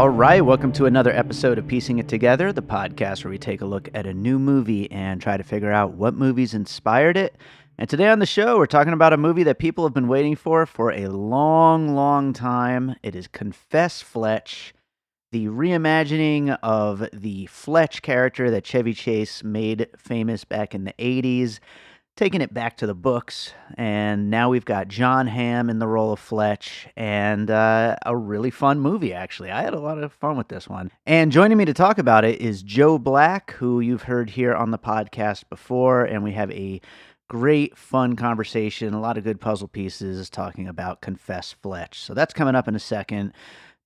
All right, welcome to another episode of Piecing It Together, the podcast where we take a look at a new movie and try to figure out what movies inspired it. And today on the show, we're talking about a movie that people have been waiting for a long, long time. It is Confess, Fletch, the reimagining of the Fletch character that Chevy Chase made famous back in the 80s. Taking it back to the books, and now we've got John Hamm in the role of Fletch, and a really fun movie, actually. I had a lot of fun with this one. And joining me to talk about it is Joe Black, who you've heard here on the podcast before, and we have a great, fun conversation, a lot of good puzzle pieces talking about Confess, Fletch. So that's coming up in a second.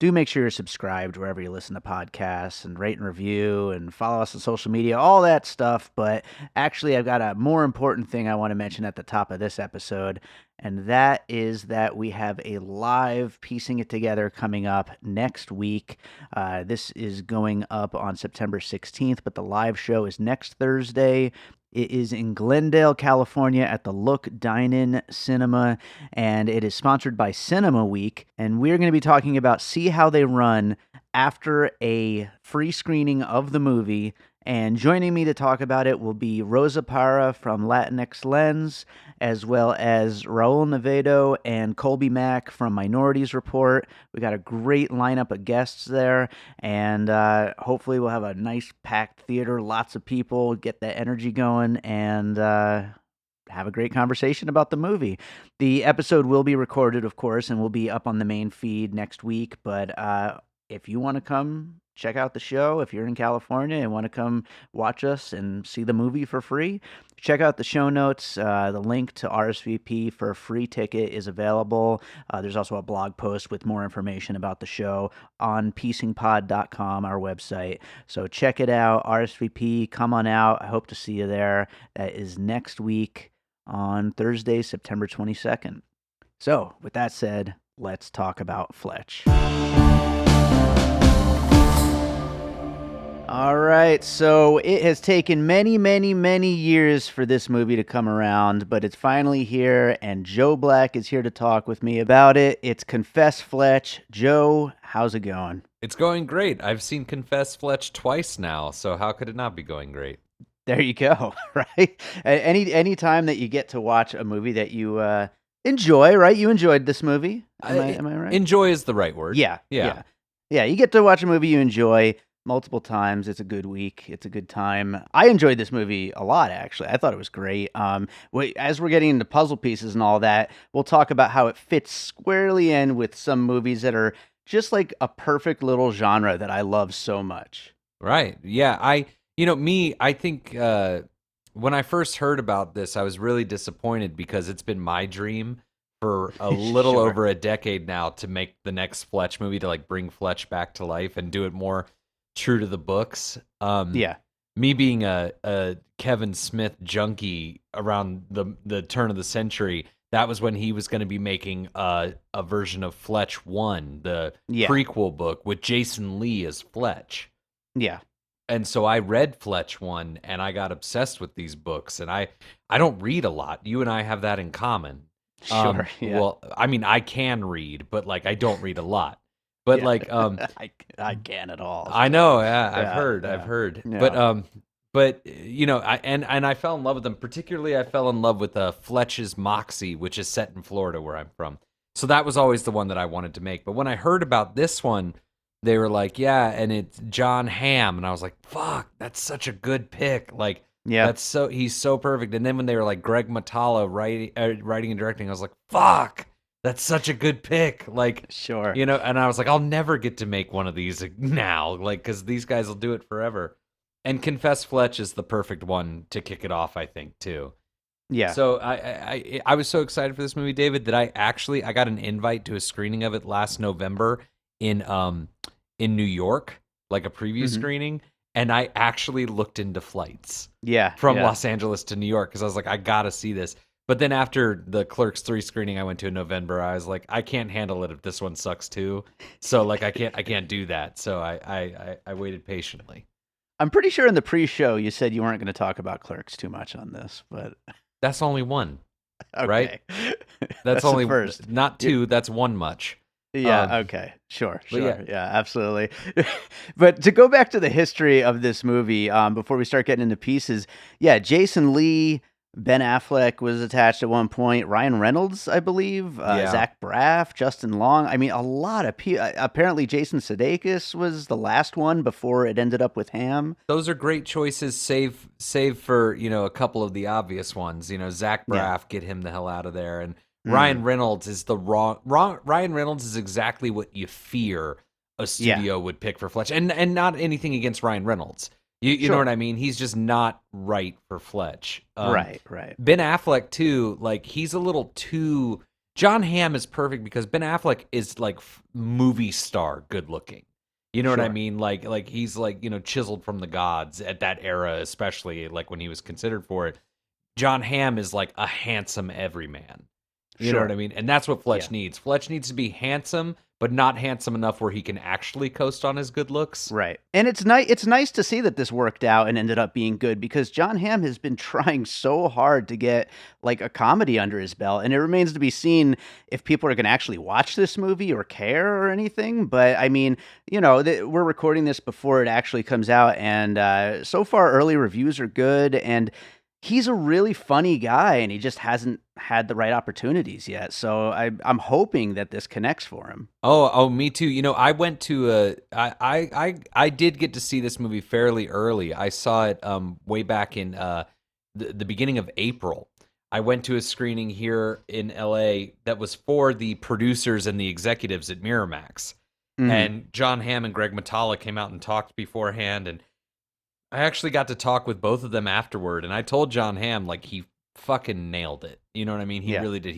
Do make sure you're subscribed wherever you listen to podcasts and rate and review and follow us on social media, all that stuff. But actually, I've got a more important thing I want to mention at the top of this episode, and that is that we have a live Piecing It Together coming up next week. This is going up on September 16th, but the live show is next Thursday. It is in Glendale, California at the Look Dine-In Cinema, and it is sponsored by Cinema Week. And we're going to be talking about See How They Run after a free screening of the movie. And joining me to talk about it will be Rosa Parra from Latinx Lens, as well as Raul Navedo and Colby Mack from Minorities Report. We got a great lineup of guests there, and hopefully we'll have a nice packed theater, lots of people, get that energy going, and have a great conversation about the movie. The episode will be recorded, of course, and will be up on the main feed next week, but if you want to come check out the show, if you're in California and want to come watch us and see the movie for free, check out the show notes. The link to RSVP for a free ticket is available. There's also a blog post with more information about the show on piecingpod.com, our website. So check it out, RSVP, come on out. I hope to see you there. That is next week on Thursday, September 22nd. So with that said, let's talk about Fletch. All right, so it has taken many, many, many years for this movie to come around, but it's finally here, and Joe Black is here to talk with me about it. It's Confess, Fletch. Joe, how's it going? It's going great. I've seen Confess, Fletch twice now, so how could it not be going great? There you go, right? Any time that you get to watch a movie that you enjoy, right? You enjoyed this movie, am I right? Enjoy is the right word. Yeah. You get to watch a movie you enjoy multiple times. It's a good week. It's a good time. I enjoyed this movie a lot, actually. I thought it was great. As we're getting into puzzle pieces and all that, we'll talk about how it fits squarely in with some movies that are just like a perfect little genre that I love so much. Right. Yeah. I think when I first heard about this, I was really disappointed because it's been my dream for a little over a decade now to make the next Fletch movie, to like bring Fletch back to life and do it more true to the books. Me being a Kevin Smith junkie around the turn of the century, that was when he was going to be making a version of Fletch 1, the prequel book with Jason Lee as Fletch. Yeah. And so I read Fletch 1 and I got obsessed with these books, and I don't read a lot. You and I have that in common. Sure. Yeah. Well, I mean, I can read, but like I don't read a lot. But I can't at all. I know. Yeah, I've heard. Yeah. But I fell in love with them. Particularly, I fell in love with Fletch's Moxie, which is set in Florida, where I'm from. So that was always the one that I wanted to make. But when I heard about this one, they were like, "Yeah, and it's John Hamm," and I was like, "Fuck, that's such a good pick!" Like, yeah, he's so perfect. And then when they were like Greg Mottola writing and directing, I was like, "Fuck." That's such a good pick. Like, sure. And I was like, I'll never get to make one of these now, like, because these guys will do it forever. And Confess Fletch is the perfect one to kick it off, I think, too. Yeah. So I was so excited for this movie, David, that I got an invite to a screening of it last November in New York, like a preview screening. And I actually looked into flights from Los Angeles to New York because I was like, I got to see this. But then after the Clerks 3 screening I went to in November, I was like, I can't handle it if this one sucks too. So like I can't do that. So I waited patiently. I'm pretty sure in the pre-show you said you weren't going to talk about Clerks too much on this, but that's only one. Okay. Right? That's only the first. Not two, that's one much. Yeah, okay. Sure, But yeah, sure. Yeah, absolutely. But to go back to the history of this movie, before we start getting into pieces, yeah, Jason Lee, Ben Affleck was attached at one point, Ryan Reynolds, I believe, yeah. Zach Braff, Justin Long. I mean, a lot of people. Apparently, Jason Sudeikis was the last one before it ended up with Ham. Those are great choices, save for, a couple of the obvious ones. Zach Yeah. Braff, get him the hell out of there. And Ryan Mm. Reynolds is the wrong Ryan Reynolds is exactly what you fear a Yeah. studio would pick for Fletch. And not anything against Ryan Reynolds. You know what Sure. I mean? He's just not right for Fletch. Right. Right. Ben Affleck too, like he's a little too. John Hamm is perfect because Ben Affleck is like movie star good looking. You know what I Sure. mean? Like he's like, chiseled from the gods at that era, especially like when he was considered for it. John Hamm is like a handsome everyman. You know what I Sure. mean? And that's what Yeah. Fletch needs. Fletch needs to be handsome, but not handsome enough where he can actually coast on his good looks. Right. And it's nice to see that this worked out and ended up being good because John Hamm has been trying so hard to get like a comedy under his belt, and it remains to be seen if people are going to actually watch this movie or care or anything. But I mean, we're recording this before it actually comes out, and so far early reviews are good, and he's a really funny guy, and he just hasn't had the right opportunities yet. So I'm hoping that this connects for him. Oh, me too. I went to I did get to see this movie fairly early. I saw it way back in the beginning of April. I went to a screening here in LA that was for the producers and the executives at Miramax. Mhm. And John Hamm and Greg Mottola came out and talked beforehand, and I actually got to talk with both of them afterward, and I told John Hamm like he fucking nailed it. You know what I mean? He Yeah. really did.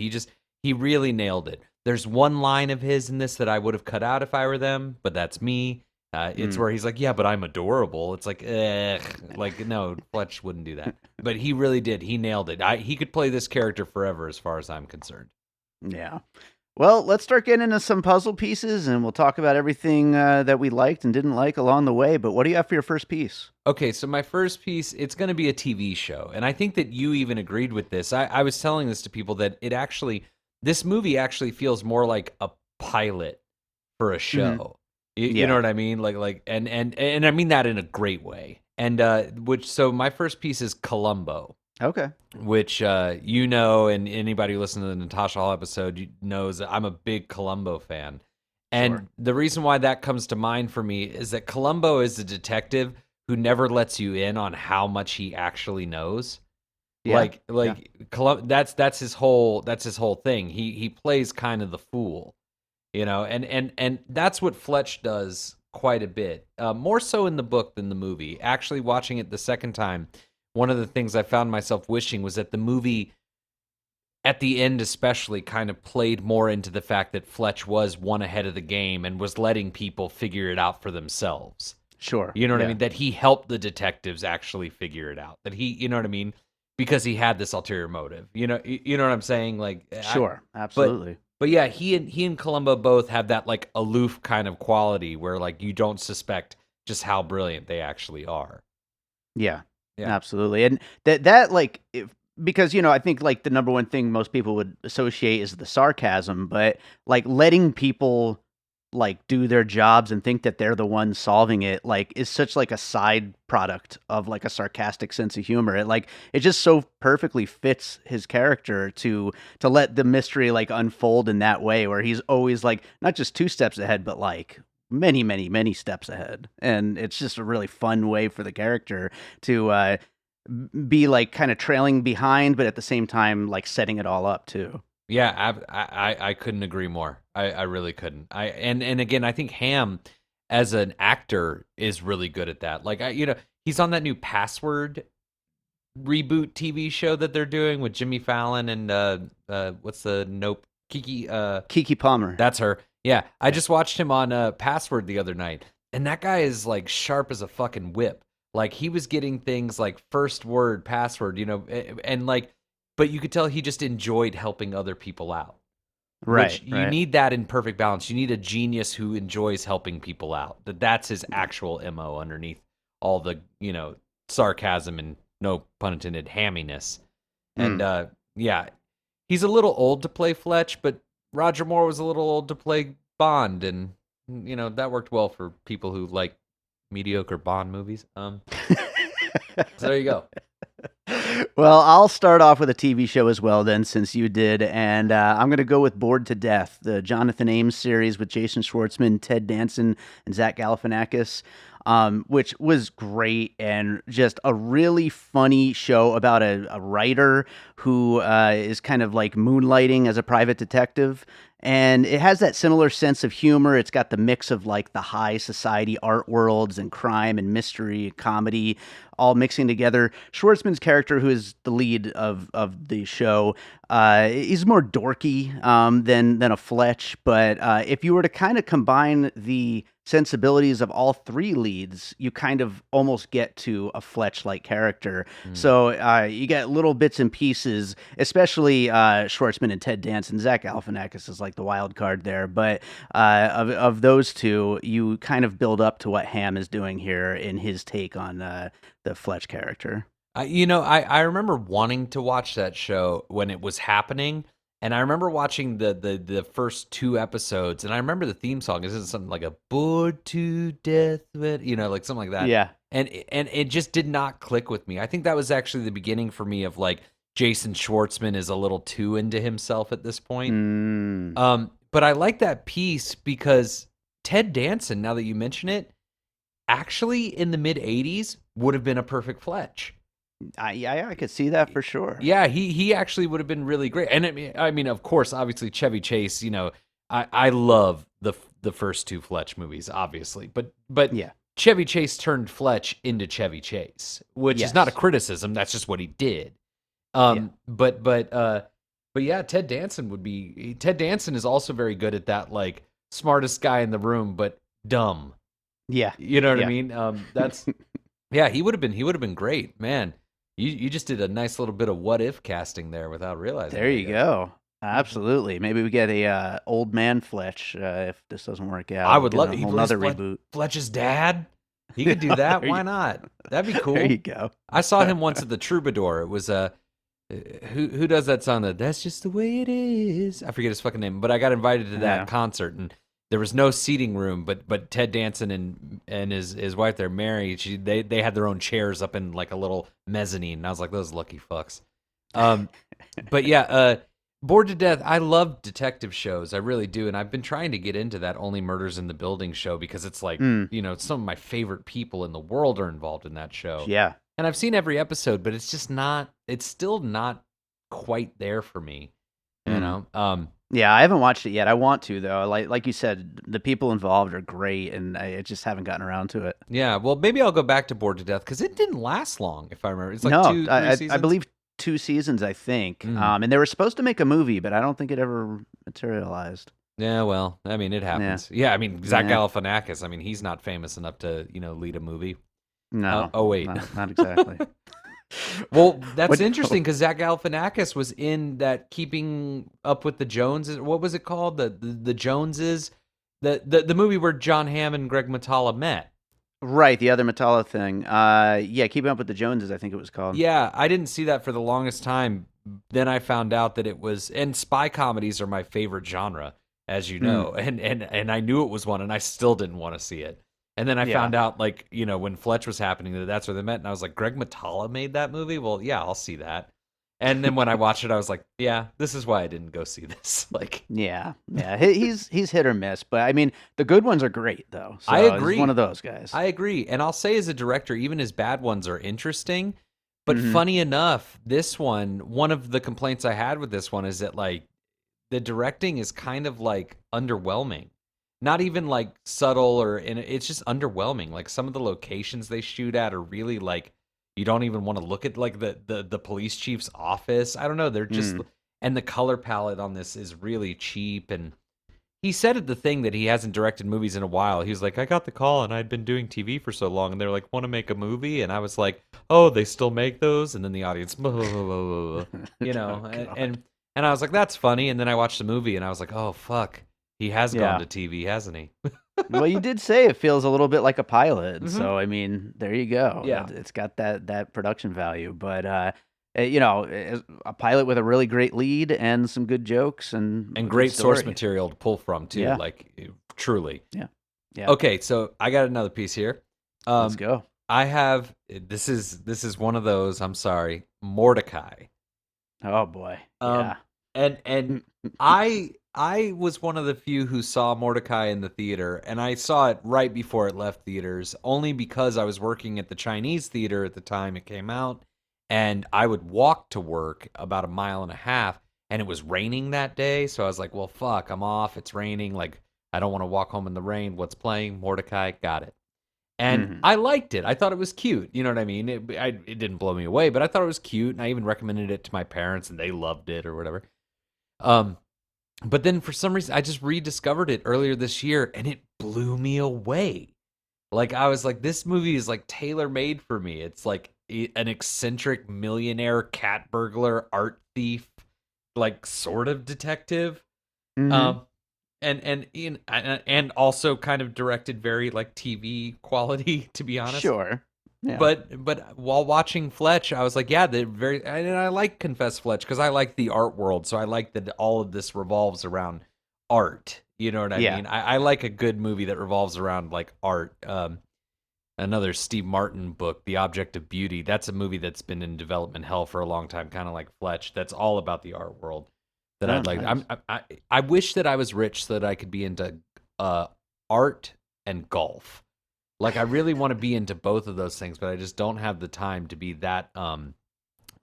He really nailed it. There's one line of his in this that I would have cut out if I were them, but that's me. It's Mm. where he's like, "Yeah, but I'm adorable." It's like, ugh, like no, Fletch wouldn't do that. But he really did. He nailed it. He could play this character forever, as far as I'm concerned. Yeah. Well, let's start getting into some puzzle pieces, and we'll talk about everything that we liked and didn't like along the way. But what do you have for your first piece? Okay, so my first piece, it's going to be a TV show. And I think that you even agreed with this. I was telling this to people that this movie actually feels more like a pilot for a Mhm. show. You know Yeah. what I mean? And I mean that in a great way. And so my first piece is Columbo, Okay. which and anybody who listened to the Natasha Hall episode knows that I'm a big Columbo fan. Sure. And the reason why that comes to mind for me is that Columbo is a detective who never lets you in on how much he actually knows. Yeah. Yeah. That's his whole thing. He plays kind of the fool, and that's what Fletch does quite a bit. More so in the book than the movie. Actually, watching it the second time, one of the things I found myself wishing was that the movie, at the end especially, kind of played more into the fact that Fletch was one ahead of the game and was letting people figure it out for themselves. Sure. You know what I Yeah. mean? That he helped the detectives actually figure it out. That you know what I mean? Because he had this ulterior motive. You know what I'm saying? Like, Sure. but Absolutely. but yeah, he and Columbo both have that like aloof kind of quality where like you don't suspect just how brilliant they actually are. Yeah. Yeah. Absolutely. And that like because I think like the number one thing most people would associate is the sarcasm, but like letting people like do their jobs and think that they're the ones solving it like is such like a side product of like a sarcastic sense of humor. It just so perfectly fits his character to let the mystery like unfold in that way where he's always like not just two steps ahead but like many many many steps ahead, and it's just a really fun way for the character to be like kind of trailing behind but at the same time like setting it all up too. Yeah, I couldn't agree more. I really couldn't. And again, I think Ham as an actor is really good at that. Like he's on that new Password reboot TV show that they're doing with Jimmy Fallon and what's the Nope Kiki Palmer. that's her. Yeah, I just watched him on Password the other night, and that guy is like sharp as a fucking whip. Like he was getting things like first word password, and like, but you could tell he just enjoyed helping other people out. Right, Which you right. need that in perfect balance. You need a genius who enjoys helping people out. That's his actual MO underneath all the, sarcasm and no pun intended hamminess. And Mm. yeah, he's a little old to play Fletch, but Roger Moore was a little old to play Bond, and that worked well for people who like mediocre Bond movies. So there you go. Well, I'll start off with a TV show as well, then, since you did, and I'm going to go with Bored to Death, the Jonathan Ames series with Jason Schwartzman, Ted Danson, and Zach Galifianakis, which was great and just a really funny show about a writer who is kind of like moonlighting as a private detective. And it has that similar sense of humor. It's got the mix of like the high society art worlds and crime and mystery, comedy, all mixing together. Schwartzman's character, who is the lead of the show, he's more dorky than a Fletch. But if you were to kind of combine the sensibilities of all three leads, you kind of almost get to a Fletch-like character. So you get little bits and pieces, especially Schwartzman and Ted Danson. Zach Galifianakis is like the wild card there, but of those two, you kind of build up to what Hamm is doing here in his take on the Fletch character. I remember wanting to watch that show when it was happening. And I remember watching the first 2 episodes, and I remember the theme song. Isn't it something like a "Bored to Death," like something like that? Yeah. And it just did not click with me. I think that was actually the beginning for me of like Jason Schwartzman is a little too into himself at this point. But I like that piece because Ted Danson, now that you mention it, actually in the mid '80s would have been a perfect Fletch. I could see that for sure. Yeah, he actually would have been really great. And I mean, of course, obviously Chevy Chase. I love the first 2 Fletch movies, obviously, but Yeah. Chevy Chase turned Fletch into Chevy Chase, which is not a criticism. That's just what he did. But yeah, Ted Danson is also very good at that, like smartest guy in the room, but dumb. Yeah. You know what I mean? That's yeah. He would have been great, man. You just did a nice little bit of what if casting there without realizing. There you go. Absolutely. Maybe we get a old man Fletch if this doesn't work out. I would love a whole other reboot. Fletch's dad. He could do that. Why not? That'd be cool. There you go. I saw him once at the Troubadour. It was who does that song? That's just the way it is. I forget his fucking name, but I got invited to that concert, and there was no seating room. But Ted Danson and his wife, they're married. They had their own chairs up in like a little mezzanine. And I was like, those lucky fucks. But yeah, Bored to Death. I love detective shows. I really do, and I've been trying to get into that Only Murders in the Building show because it's like some of my favorite people in the world are involved in that show. Yeah. And I've seen every episode, but it's just not. It's still not quite there for me. You know. Yeah, I haven't watched it yet. I want to though. Like you said, the people involved are great, and I just haven't gotten around to it. Yeah. Well, maybe I'll go back to Bored to Death because it didn't last long, if I remember. It's like No, 2, 3 seasons. I believe 2 seasons, I think. And they were supposed to make a movie, but I don't think it ever materialized. Yeah, well, I mean, it happens. Yeah, I mean, Zach Galifianakis. I mean, he's not famous enough to lead a movie. No. Oh wait, not exactly. Well, that's interesting because Zach Galifianakis was in that Keeping Up with the Joneses. What was it called? The Joneses, the movie where John Hamm and Greg Mottola met. Right, the other Mottola thing. Yeah, Keeping Up with the Joneses, I think it was called. Yeah, I didn't see that for the longest time. Then I found out that it was, and spy comedies are my favorite genre, as you know, and I knew it was one, and I still didn't want to see it. And then I found out, like, when Fletch was happening, that's where they met. And I was like, Greg Mottola made that movie? Well, yeah, I'll see that. And then when I watched it, I was like, yeah, this is why I didn't go see this. Like, yeah, he's hit or miss, but I mean, the good ones are great though. So I agree. He's one of those guys. I agree. And I'll say as a director, even his bad ones are interesting. But funny enough, this one of the complaints I had with this one is that, like, the directing is kind of like underwhelming. Not even like subtle it's just underwhelming. Like some of the locations they shoot at are really like, you don't even want to look at like the police chief's office. I don't know. They're just, and the color palette on this is really cheap. And he said at the thing that he hasn't directed movies in a while. He was like, I got the call and I'd been doing TV for so long. And they're like, want to make a movie? And I was like, oh, they still make those? And then the audience, and I was like, that's funny. And then I watched the movie and I was like, oh, fuck. He has gone to TV, hasn't he? Well, you did say it feels a little bit like a pilot. So, I mean, there you go. Yeah. It's got that production value. But a pilot with a really great lead and some good jokes and a good great source story. material to pull from too. Yeah. Like truly. Yeah. Yeah. Okay, so I got another piece here. Let's go. I have this is one of those. I'm sorry, Mordecai. Oh boy. Um, Yeah. and I was one of the few who saw Mordecai in the theater, and I saw it right before it left theaters, only because I was working at the Chinese theater at the time it came out, and I would walk to work about a mile and a half, and it was raining that day, so I was like, well, fuck, I'm off. It's raining. Like, I don't want to walk home in the rain. What's playing? Mordecai. Got it. And I liked it. I thought it was cute. You know what I mean? It didn't blow me away, but I thought it was cute, and I even recommended it to my parents, and they loved it or whatever. But then for some reason, I just rediscovered it earlier this year, and it blew me away. Like, I was like, this movie is like tailor-made for me. It's like an eccentric millionaire cat burglar, art thief, like sort of detective. Mm-hmm. And also kind of directed very like TV quality, to be honest. Sure. Yeah. But while watching Fletch, I was like, yeah, and I like Confess Fletch because I like the art world, so I like that all of this revolves around art. You know what I mean? I like a good movie that revolves around like art. Another Steve Martin book, The Object of Beauty. That's a movie that's been in development hell for a long time, kind of like Fletch. That's all about the art world. That I'd like. Nice. I wish that I was rich so that I could be into art and golf. Like, I really want to be into both of those things, but I just don't have the time to be that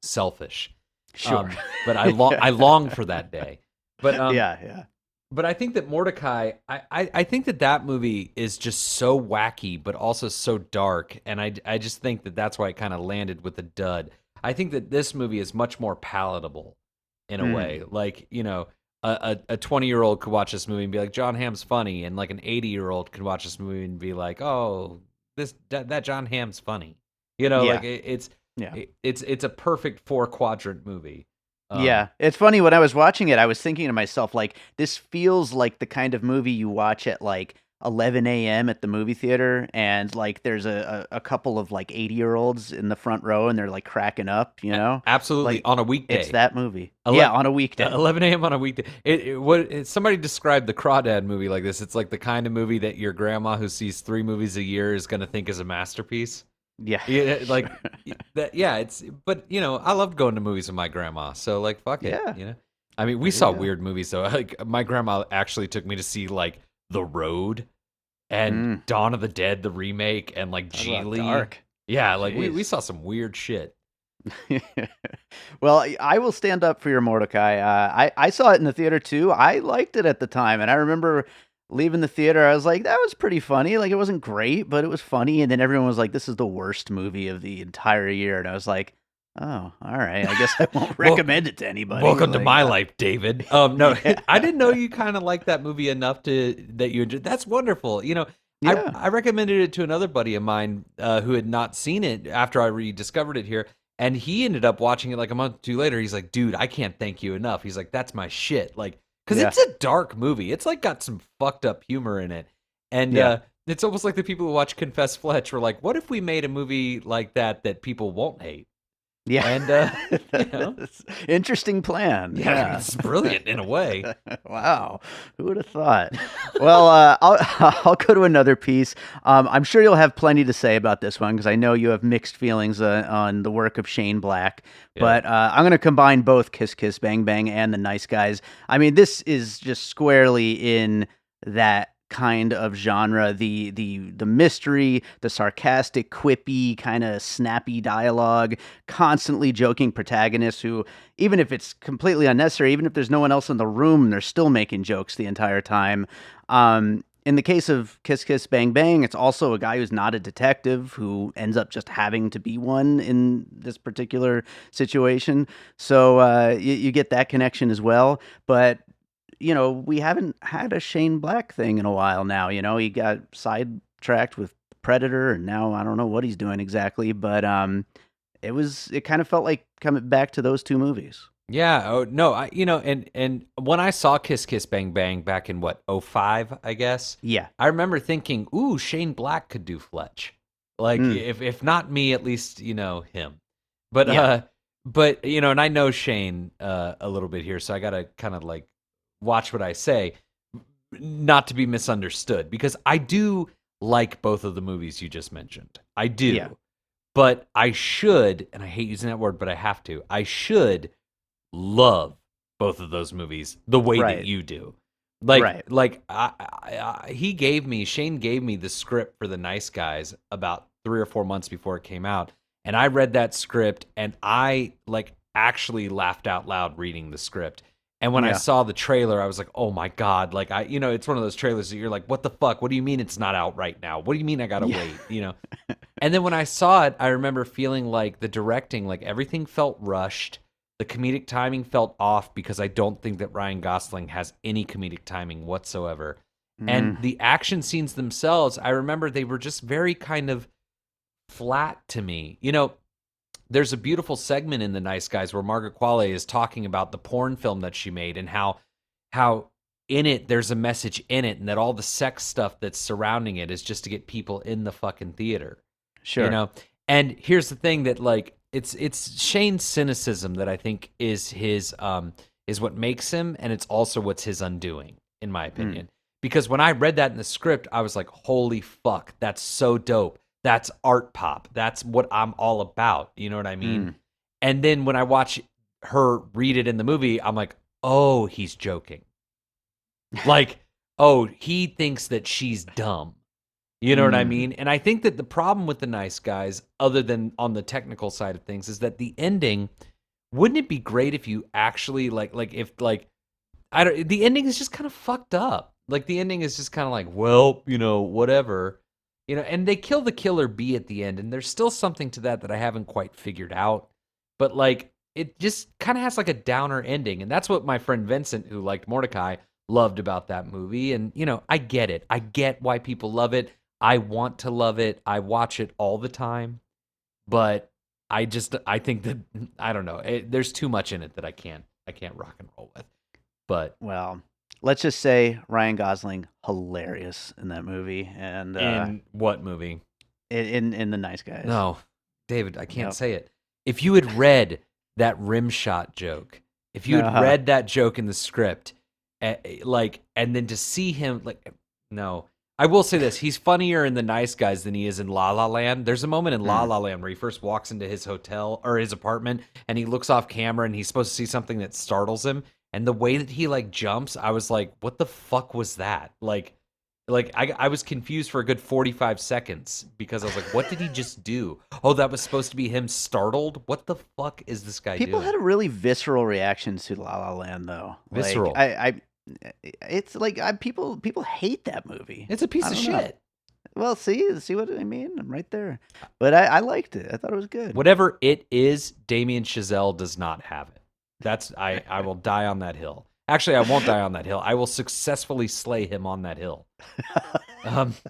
selfish. Sure. But I long for that day. But yeah. But I think that Mordecai, I think that movie is just so wacky, but also so dark, and I just think that that's why it kind of landed with a dud. I think that this movie is much more palatable in a way. Like, a 20-year-old could watch this movie and be like, John Hamm's funny, and like an 80-year-old could watch this movie and be like, oh, that John Hamm's funny. Like it's a perfect 4-quadrant movie. Yeah, it's funny, when I was watching it, I was thinking to myself, like, this feels like the kind of movie you watch at like 11 a.m. at the movie theater, and like there's a couple of like 80-year-olds in the front row, and they're like cracking up, Absolutely, like, on a weekday. It's that movie. Yeah, on a weekday. 11 a.m. on a weekday. Somebody described the Crawdad movie like this. It's like the kind of movie that your grandma who sees 3 movies a year is going to think is a masterpiece. Yeah. Like that. Yeah, but I loved going to movies with my grandma. So like, fuck it. Yeah. I mean, we saw weird movies though. Like, my grandma actually took me to see like The Road and Dawn of the Dead, the remake, and like Geely. Dark. Yeah, like we saw some weird shit. Well, I will stand up for your Mordecai. I saw it in the theater too. I liked it at the time, and I remember leaving the theater, I was like, that was pretty funny. Like, it wasn't great, but it was funny. And then everyone was like, this is the worst movie of the entire year. And I was like, oh, all right. I guess I won't recommend it to anybody. Welcome to my life, David. No, I didn't know you kind of liked that movie enough that you enjoyed. That's wonderful. I recommended it to another buddy of mine who had not seen it after I rediscovered it here. And he ended up watching it like a month or two later. He's like, dude, I can't thank you enough. He's like, that's my shit. Like, because it's a dark movie. It's like got some fucked up humor in it. And it's almost like the people who watch Confess Fletch were like, what if we made a movie like that people won't hate? Yeah. And, interesting plan. Yeah, it's brilliant in a way. Wow. Who would have thought? Well, I'll go to another piece. I'm sure you'll have plenty to say about this one, because I know you have mixed feelings on the work of Shane Black. Yeah. But I'm going to combine both Kiss Kiss Bang Bang and The Nice Guys. I mean, this is just squarely in that kind of genre, the mystery, the sarcastic, quippy, kind of snappy dialogue, constantly joking protagonists who, even if it's completely unnecessary, even if there's no one else in the room, they're still making jokes the entire time. In the case of Kiss Kiss Bang Bang, it's also a guy who's not a detective who ends up just having to be one in this particular situation. So you get that connection as well. But we haven't had a Shane Black thing in a while now. He got sidetracked with Predator, and now I don't know what he's doing exactly, but it kind of felt like coming back to those two movies. Yeah. Oh no. And when I saw Kiss Kiss Bang Bang back in what, 2005, I guess. Yeah. I remember thinking, ooh, Shane Black could do Fletch. Like if not me, at least him. But but and I know Shane a little bit here, so I gotta kind of like watch what I say, not to be misunderstood, because I do like both of the movies you just mentioned. I do. Yeah. But I should, and I hate using that word, but I have to. I should love both of those movies the way that Right. you do. Right. Shane gave me the script for The Nice Guys about 3 or 4 months before it came out, and I read that script, and I like actually laughed out loud reading the script. And when I Yeah. saw the trailer, I was like, "Oh my god!" Like it's one of those trailers that you're like, "What the fuck? What do you mean it's not out right now? What do you mean I gotta Yeah. wait?" And then when I saw it, I remember feeling like the directing, like everything felt rushed. The comedic timing felt off because I don't think that Ryan Gosling has any comedic timing whatsoever. And Mm. the action scenes themselves, I remember they were just very kind of flat to me. There's a beautiful segment in The Nice Guys where Margaret Qualley is talking about the porn film that she made and how in it there's a message in it, and that all the sex stuff that's surrounding it is just to get people in the fucking theater. Sure. And here's the thing that like it's Shane's cynicism that I think is his is what makes him, and it's also what's his undoing, in my opinion. Because when I read that in the script, I was like, holy fuck, that's so dope. That's art pop. That's what I'm all about. You know what I mean? And then when I watch her read it in the movie, I'm like, oh, he's joking. Like, oh, he thinks that she's dumb. You know what I mean? And I think that the problem with The Nice Guys, other than on the technical side of things, is that the ending, wouldn't it be great if you actually the ending is just kind of fucked up. Like the ending is just kind of like, well, whatever. And they kill the killer bee at the end, and there's still something to that I haven't quite figured out. But like it just kind of has like a downer ending, and that's what my friend Vincent, who liked Mordecai, loved about that movie. And I get it. I get why people love it. I want to love it. I watch it all the time, but I think that I don't know. There's too much in it that I can't rock and roll with. But Well, let's just say Ryan Gosling hilarious in that movie, and in what movie? in The Nice Guys. No, David, I can't Yep. say it. If you had read that rim shot joke, if you had read that joke in the script, and then to see him no. I will say this: he's funnier in The Nice Guys than he is in La La Land. There's a moment in La La Land where he first walks into his hotel or his apartment, and he looks off camera, and he's supposed to see something that startles him. And the way that he like jumps, I was like, "What the fuck was that?" I was confused for a good 45 seconds because I was like, "What did he just do?" Oh, that was supposed to be him startled. What the fuck is this guy People doing? had a really visceral reactions to La La Land, though. Visceral. It's like people hate that movie. It's a piece I of don't know. shit. Well, see what I mean? I'm right there. But I liked it. I thought it was good. Whatever it is, Damien Chazelle does not have it. I will die on that hill. Actually, I won't die on that hill. I will successfully slay him on that hill. Jeez.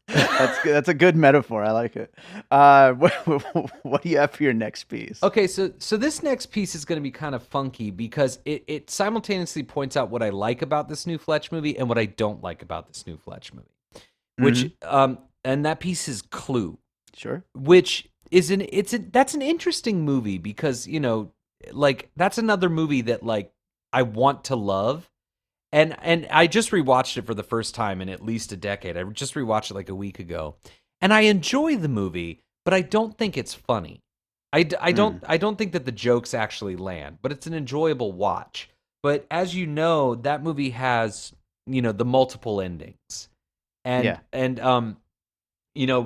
That's good. That's a good metaphor. I like it. What do you have for your next piece? Okay, so this next piece is going to be kind of funky because it simultaneously points out what I like about this new Fletch movie and what I don't like about this new Fletch movie. Which and that piece is Clue. Sure. Which is that's an interesting movie because, that's another movie that like I want to love. And I just rewatched it for the first time in at least a decade. I just rewatched it like a week ago. And I enjoy the movie, but I don't think it's funny. I don't think that the jokes actually land, but it's an enjoyable watch. But as you know, that movie has, the multiple endings. And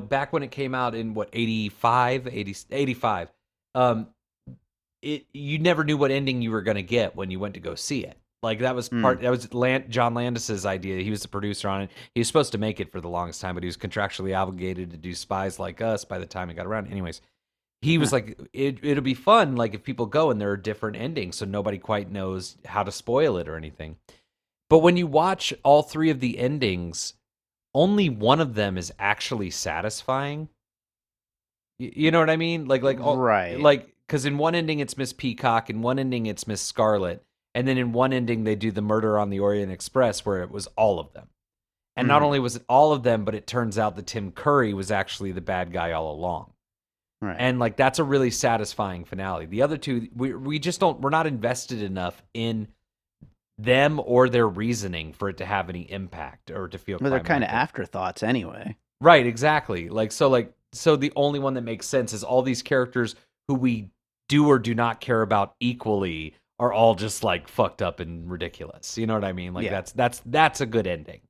back when it came out in 85, you never knew what ending you were going to get when you went to go see it. Like that was John Landis's idea. He was the producer on it. He was supposed to make it for the longest time, but he was contractually obligated to do Spies Like Us by the time it got around. Anyways, he was like, it'll be fun, like if people go and there are different endings, so nobody quite knows how to spoil it or anything. But when you watch all three of the endings, only one of them is actually satisfying. You know what I mean? Right. Like, because in one ending it's Miss Peacock, in one ending it's Miss Scarlet, and then in one ending they do the Murder on the Orient Express, where it was all of them. And not only was it all of them, but it turns out that Tim Curry was actually the bad guy all along. Right. And like that's a really satisfying finale. The other two, we just don't, we're not invested enough in them or their reasoning for it to have any impact or to feel Well, they're kind of climactic. afterthoughts anyway. Right, exactly. So the only one that makes sense is all these characters who we do or do not care about equally are all just like fucked up and ridiculous. You know what I mean? Like Yeah. that's a good ending.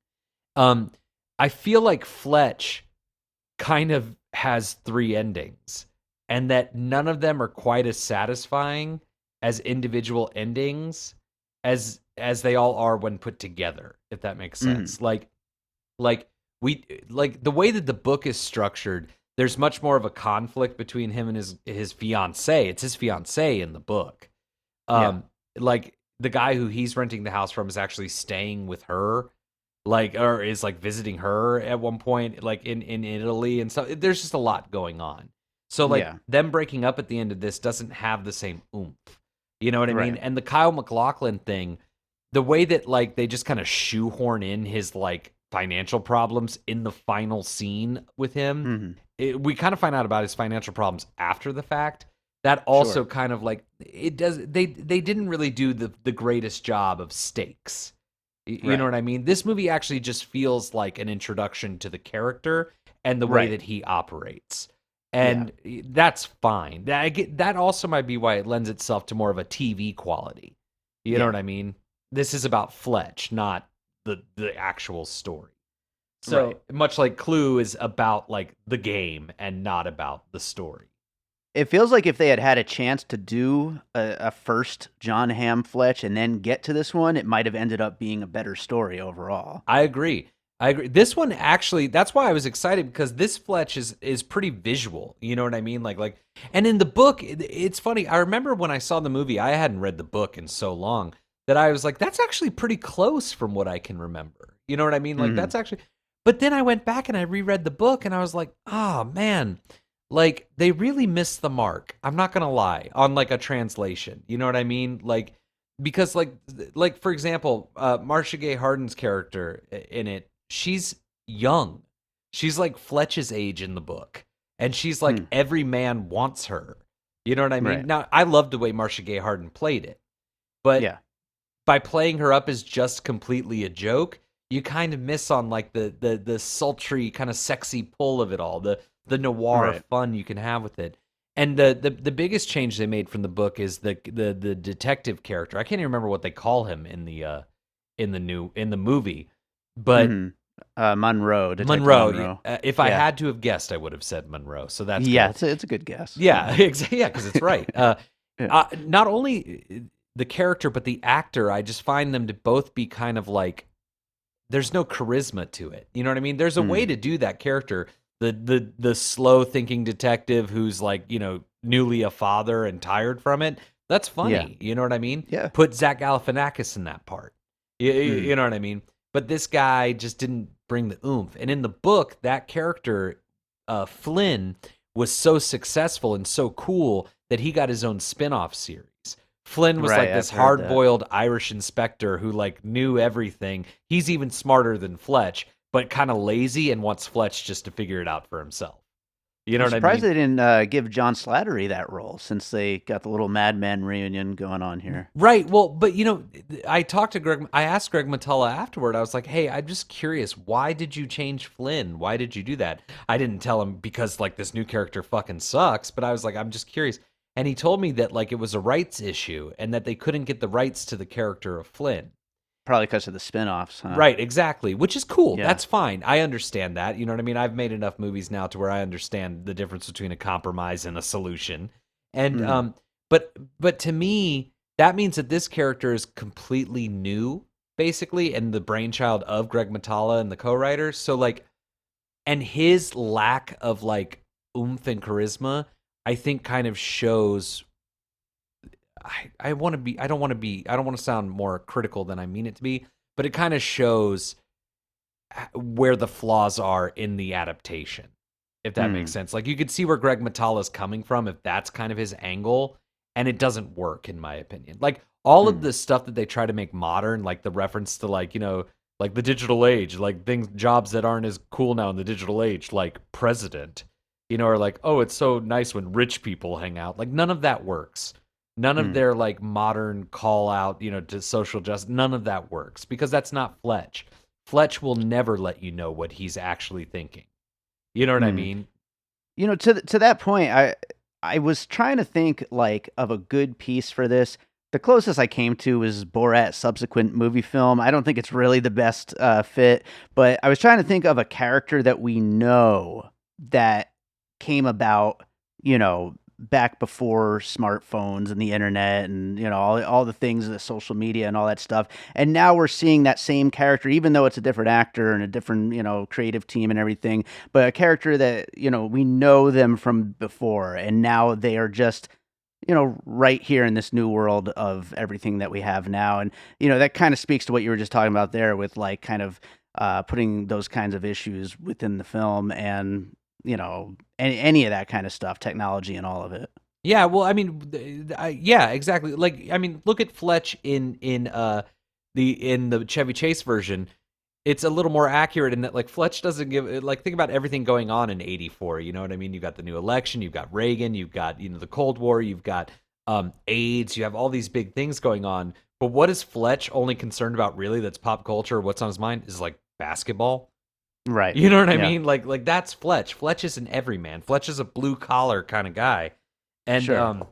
I feel like Fletch kind of has three endings, and that none of them are quite as satisfying as individual endings as they all are when put together, if that makes sense. Like we like the way that the book is structured, there's much more of a conflict between him and his fiance. It's his fiance in the book. Yeah. Like the guy who he's renting the house from is actually staying with her, like, or is like visiting her at one point, like in Italy and stuff. There's just a lot going on. So like Yeah. them breaking up at the end of this doesn't have the same oomph. You know what I mean? Right. And the Kyle MacLachlan thing, the way that like they just kind of shoehorn in his like financial problems in the final scene with him, Hmm. we kind of find out about his financial problems after the fact. That also Sure. kind of like it does. They didn't really do the greatest job of stakes. You know Right. what I mean? This movie actually just feels like an introduction to the character and the way Right. that he operates. Yeah. And that's fine. That also might be why it lends itself to more of a TV quality. You know Yeah. what I mean? This is about Fletch, not the actual story. So Right. much like Clue is about like the game and not about the story. It feels like if they had had a chance to do a first John Hamm Fletch and then get to this one, it might have ended up being a better story overall. I agree. I agree. This one actually, that's why I was excited because this Fletch is pretty visual. You know what I mean? And in the book, it's funny. I remember when I saw the movie, I hadn't read the book in so long that I was like, that's actually pretty close from what I can remember. You know what I mean? Like Mhm. that's actually. But then I went back and I reread the book and I was like, oh man, like they really missed the mark. I'm not gonna lie on like a translation. You know what I mean? Like because like for example, Marcia Gay Harden's character in it, she's young. She's like Fletch's age in the book, and she's like Hmm. every man wants her. You know what I mean? Right. Now I loved the way Marcia Gay Harden played it, but Yeah. by playing her up as just completely a joke, you kind of miss on like the sultry kind of sexy pull of it all, the noir Right. fun you can have with it. And the biggest change they made from the book is the detective character. I can't even remember what they call him in the movie, but Mhm. Monroe, Detective Monroe. Monroe. If I Yeah. had to have guessed, I would have said Monroe. So that's Yeah, good. it's a good guess. Yeah, exactly. Yeah, because it's right. Yeah. Not only the character, but the actor. I just find them to both be kind of like there's no charisma to it. You know what I mean? There's a way Mm. to do that character. The slow thinking detective who's like, newly a father and tired from it. That's Yeah. funny. You know what I mean? Yeah. Put Zach Galifianakis in that part. You, Mm. you know what I mean? But this guy just didn't bring the oomph. And in the book, that character, Flynn, was so successful and so cool that he got his own spin-off series. Flynn was Right, like I've this heard that. hard-boiled Irish inspector who like knew everything. He's even smarter than Fletch, but kind of lazy and wants Fletch just to figure it out for himself. You know I'm what I surprised mean? they didn't give John Slattery that role since they got the little Mad Men reunion going on here. Right. Well, but I asked Greg Mottola afterward. I was like, "Hey, I'm just curious. Why did you change Flynn? Why did you do that?" I didn't tell him because like this new character fucking sucks, but I was like, "I'm just curious." And he told me that like it was a rights issue and that they couldn't get the rights to the character of Flynn. Probably because of the spinoffs, huh? Right, exactly, which is cool. Yeah. That's fine. I understand that. You know what I mean? I've made enough movies now to where I understand the difference between a compromise and a solution. And Mm. but to me, that means that this character is completely new, basically, and the brainchild of Greg Mottola and the co-writer. So like, and his lack of like oomph and charisma, I think kind of shows I want to be I don't want to be I don't want to sound more critical than I mean it to be, but it kind of shows where the flaws are in the adaptation. If that makes Mm. sense. Like you could see where Greg Mottola is coming from if that's kind of his angle, and it doesn't work in my opinion. Like all of Mm. the stuff that they try to make modern, like the reference to like, like the digital age, like jobs that aren't as cool now in the digital age, like president. or like, oh, it's so nice when rich people hang out. Like none of that works. None of Mm. their like modern call out, to social justice, none of that works because that's not Fletch. Fletch will never let you know what he's actually thinking. You know what I Mm. mean? To that point, I was trying to think like of a good piece for this. The closest I came to was Borat's subsequent movie film. I don't think it's really the best fit, but I was trying to think of a character that we know that came about, back before smartphones and the internet and all the things, the social media and all that stuff. And now we're seeing that same character, even though it's a different actor and a different creative team and everything, but a character that we know them from before, and now they are just right here in this new world of everything that we have now. And that kind of speaks to what you were just talking about there with like kind of putting those kinds of issues within the film, and any of that kind of stuff, technology and all of it. Yeah, well, I mean, yeah, exactly. Like, I mean, look at Fletch in the Chevy Chase version. It's a little more accurate in that, like, Fletch doesn't give like think about everything going on in '84. You know what I mean? You've got the new election, you've got Reagan, you've got the Cold War, you've got AIDS, you have all these big things going on. But what is Fletch only concerned about really? That's pop culture. What's on his mind is like basketball. Right. You know what I Yeah. mean? Like that's Fletch. Fletch is an everyman. Fletch is a blue collar kind of guy. And Sure.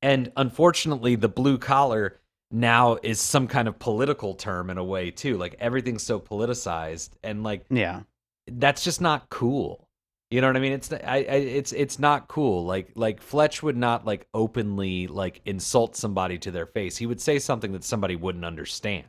and unfortunately the blue collar now is some kind of political term in a way too. Like everything's so politicized, and like Yeah. that's just not cool. You know what I mean? It's not cool. Like Fletch would not like openly like insult somebody to their face. He would say something that somebody wouldn't understand.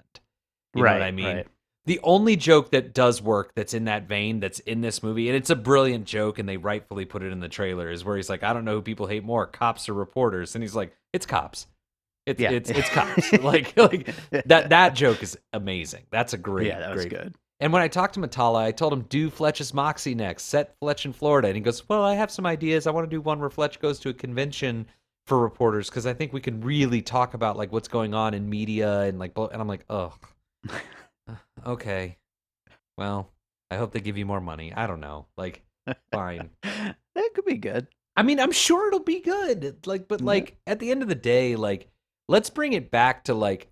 You know what I Right. mean? Right. The only joke that does work that's in that vein that's in this movie, and it's a brilliant joke, and they rightfully put it in the trailer, is where he's like, I don't know who people hate more, cops or reporters. And he's like, it's cops. Yeah. It's cops. like that joke is amazing. That's a great, Yeah, that was great. good. And when I talked to Mottola, I told him, do Fletch's Moxie next. Set Fletch in Florida. And he goes, well, I have some ideas. I want to do one where Fletch goes to a convention for reporters because I think we can really talk about like what's going on in media and like, and I'm like, oh, okay. Well, I hope they give you more money. I don't know. Like, fine. That could be good. I mean, I'm sure it'll be good. Like, but like at the end of the day, like, let's bring it back to like,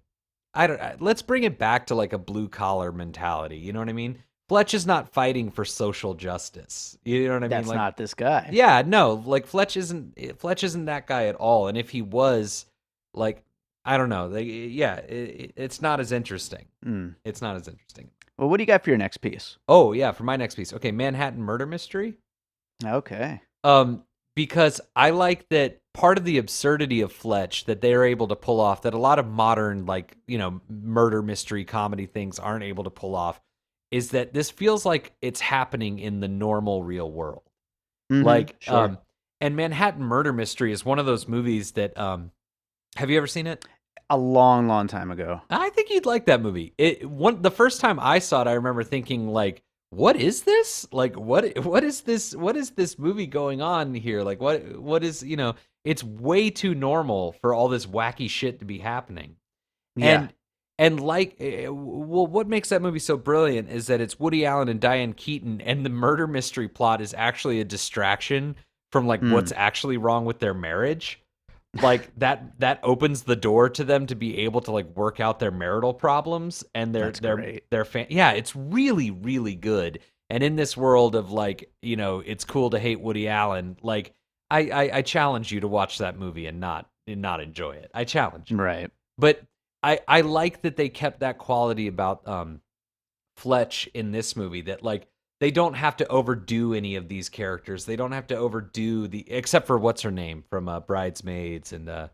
let's bring it back to like a blue collar mentality. You know what I mean? Fletch is not fighting for social justice. You know what I mean? That's Like, not this guy. yeah, no, like Fletch isn't that guy at all. And if he was, like, I don't know. It's not as interesting. Mm. It's not as interesting. Well, what do you got for your next piece? Oh yeah, for my next piece. Okay, Manhattan Murder Mystery. Okay. Because I like that part of the absurdity of Fletch that they're able to pull off that a lot of modern like, murder mystery comedy things aren't able to pull off is that this feels like it's happening in the normal real world. Mm-hmm, Like sure. and Manhattan Murder Mystery is one of those movies that have you ever seen it? A long, long time ago. I think you'd like that movie. The first time I saw it, I remember thinking like, what is this? Like, what is this? What is this movie going on here? Like, what is, it's way too normal for all this wacky shit to be happening. Yeah. And like, well, what makes that movie so brilliant is that it's Woody Allen and Diane Keaton, and the murder mystery plot is actually a distraction from like what's actually wrong with their marriage. Like that opens the door to them to be able to like work out their marital problems and their yeah, it's really, really good. And in this world of like, it's cool to hate Woody Allen, like I challenge you to watch that movie and not enjoy it. I challenge you. Right. But I like that they kept that quality about Fletch in this movie, that like they don't have to overdo any of these characters. They don't have to overdo except for what's her name from Bridesmaids, and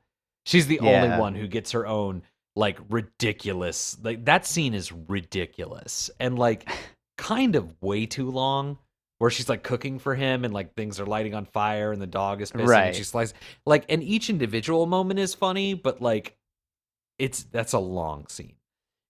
she's the only one who gets her own like ridiculous. Like that scene is ridiculous and like kind of way too long, where she's like cooking for him and like things are lighting on fire and the dog is pissing and she slices like, and each individual moment is funny, but like that's a long scene.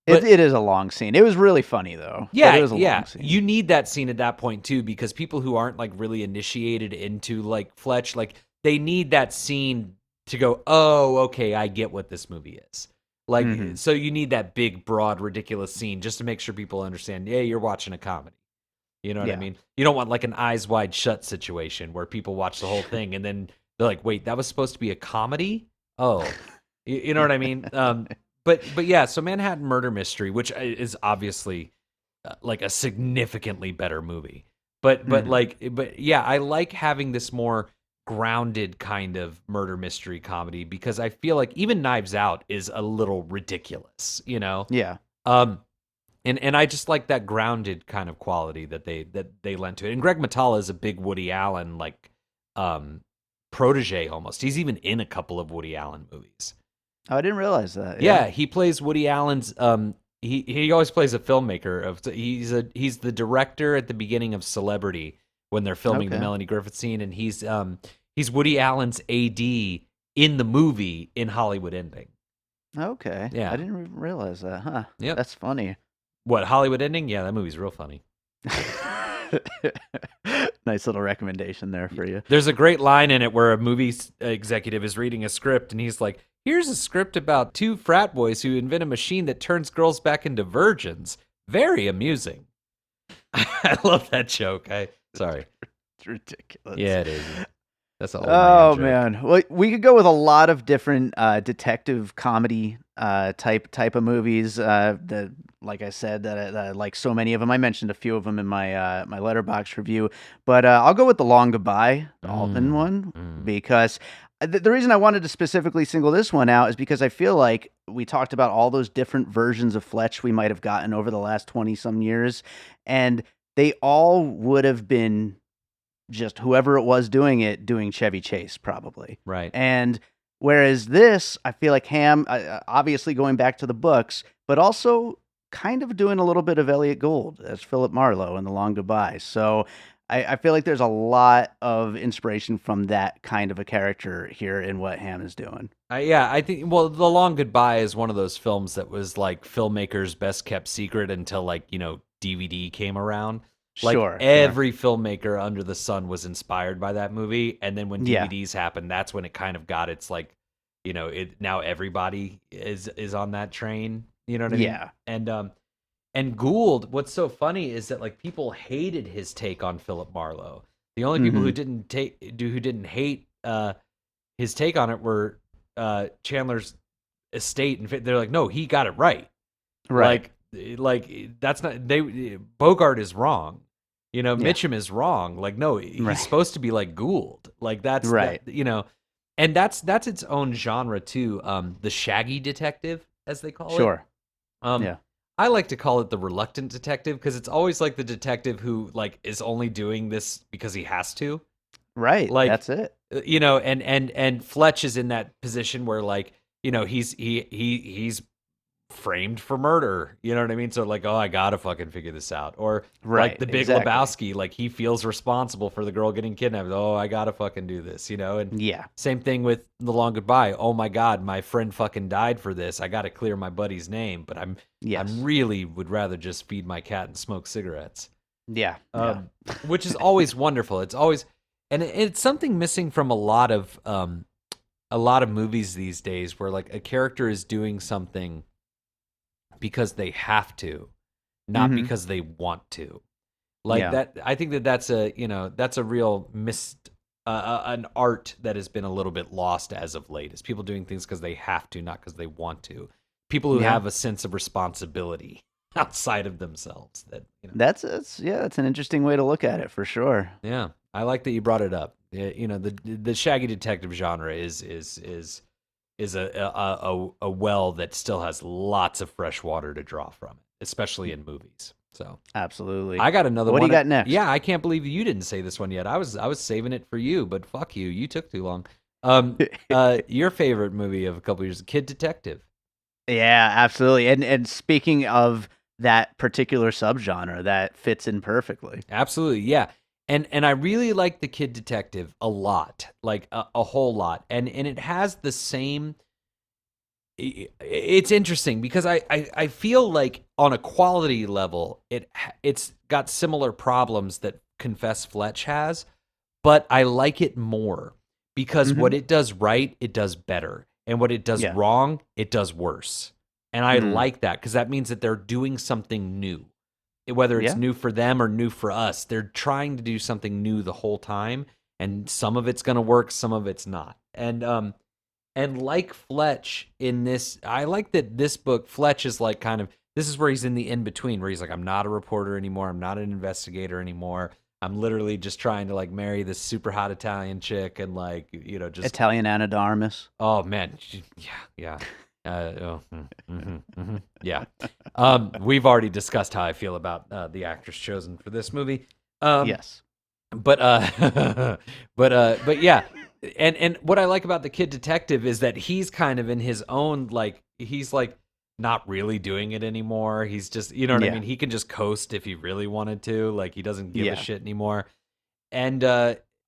But, it is a long scene. It was really funny though. Yeah, it was a long scene. You need that scene at that point too, because people who aren't like really initiated into like Fletch, like they need that scene to go, oh, okay, I get what this movie is. Like, so you need that big, broad, ridiculous scene just to make sure people understand, yeah, you're watching a comedy. You know what I Yeah. mean? You don't want like an Eyes Wide Shut situation where people watch the whole thing and then they're like, wait, that was supposed to be a comedy? Oh, you know what I mean? But yeah, so Manhattan Murder Mystery, which is obviously like a significantly better movie. But yeah, I like having this more grounded kind of murder mystery comedy because I feel like even Knives Out is a little ridiculous, you know? Yeah. Um and I just like that grounded kind of quality that they lent to it. And Greg Mottola is a big Woody Allen like protege almost. He's even in a couple of Woody Allen movies. Oh, I didn't realize that. Yeah, he plays Woody Allen's he always plays a filmmaker of he's the director at the beginning of Celebrity when they're filming the Okay. Melanie Griffith scene, and he's Woody Allen's AD in the movie in Hollywood Ending. Okay. Yeah. I didn't realize that. Huh. Yep. That's funny. What, Hollywood Ending? Yeah, that movie's real funny. Nice little recommendation there for you. There's a great line in it where a movie executive is reading a script and he's like, here's a script about two frat boys who invent a machine that turns girls back into virgins. Very amusing. I love that joke. Sorry. It's ridiculous. Yeah, it is. That's a Oh joke. man, well, we could go with a lot of different detective comedy type of movies. The like I said that I like so many of them. I mentioned a few of them in my my Letterboxd review, but I'll go with The Long Goodbye, the Altman one, because the reason I wanted to specifically single this one out is because I feel like we talked about all those different versions of Fletch we might have gotten over the last 20 some years, and they all would have been just whoever it was doing Chevy Chase probably. Right. And whereas this, I feel like Hamm, obviously going back to the books, but also kind of doing a little bit of Elliot Gould as Philip Marlowe in The Long Goodbye. So I feel like there's a lot of inspiration from that kind of a character here in what Hamm is doing. Yeah, I think, well, The Long Goodbye is one of those films that was like filmmakers' best kept secret until like, DVD came around. Like Sure. every filmmaker under the sun was inspired by that movie, and then when Yeah. DVDs happened, that's when it kind of got its like, now everybody is on that train. You know what I mean? Yeah. And Gould, what's so funny is that like people hated his take on Philip Marlowe. The only people who didn't hate his take on it were Chandler's estate, and they're like, no, he got it right. Right. Like that's not Bogart is wrong. Yeah. Mitchum is wrong. Like, no, he's Right. supposed to be like Gould. Like that's Right. and that's its own genre too. The shaggy detective, as they call it. Sure. Yeah. I like to call it the reluctant detective because it's always like the detective who like is only doing this because he has to. Right. Like, that's it. And Fletch is in that position where like, he's framed for murder. You know what I mean? So like, oh, I gotta fucking figure this out. Or Right, like the Big exactly. Lebowski, like he feels responsible for the girl getting kidnapped. Oh, I gotta fucking do this, And Yeah. same thing with The Long Goodbye. Oh my God, my friend fucking died for this. I gotta clear my buddy's name, but I'm really would rather just feed my cat and smoke cigarettes. Yeah. Which is always wonderful. It's always, and it's something missing from a lot of movies these days where like a character is doing something because they have to, not because they want to. Like that, I think that's a real missed, an art that has been a little bit lost as of late. Is people doing things because they have to, not because they want to. People who have a sense of responsibility outside of themselves. That's an interesting way to look at it for sure. Yeah, I like that you brought it up. The shaggy detective genre is a well that still has lots of fresh water to draw from, especially in movies. So absolutely. I got another one. What do you got next? Yeah, I can't believe you didn't say this one yet. I was saving it for you, but fuck you. You took too long. Your favorite movie of a couple years, Kid Detective. Yeah, absolutely. And speaking of that particular subgenre, that fits in perfectly. Absolutely, yeah. And I really like the Kid Detective a lot, like a whole lot. And it has the same. It's interesting because I feel like on a quality level, it's got similar problems that Confess Fletch has, but I like it more because what it does right, it does better, and what it does wrong, it does worse. And I like that because that means that they're doing something new. whether it's Yeah. new for them or new for us. They're trying to do something new the whole time, and some of it's going to work, some of it's not. And like Fletch in this, I like that this book, Fletch is like kind of, this is where he's in the in-between, where he's like, I'm not a reporter anymore, I'm not an investigator anymore. I'm literally just trying to like marry this super hot Italian chick and like, just Italian Anna de Armas. Oh man, yeah. Yeah. We've already discussed how I feel about the actress chosen for this movie. Yes. But but yeah. And what I like about the kid detective is that he's kind of in his own, like, he's like not really doing it anymore. He's just, you know what I mean? He can just coast if he really wanted to. Like, he doesn't give a shit anymore. And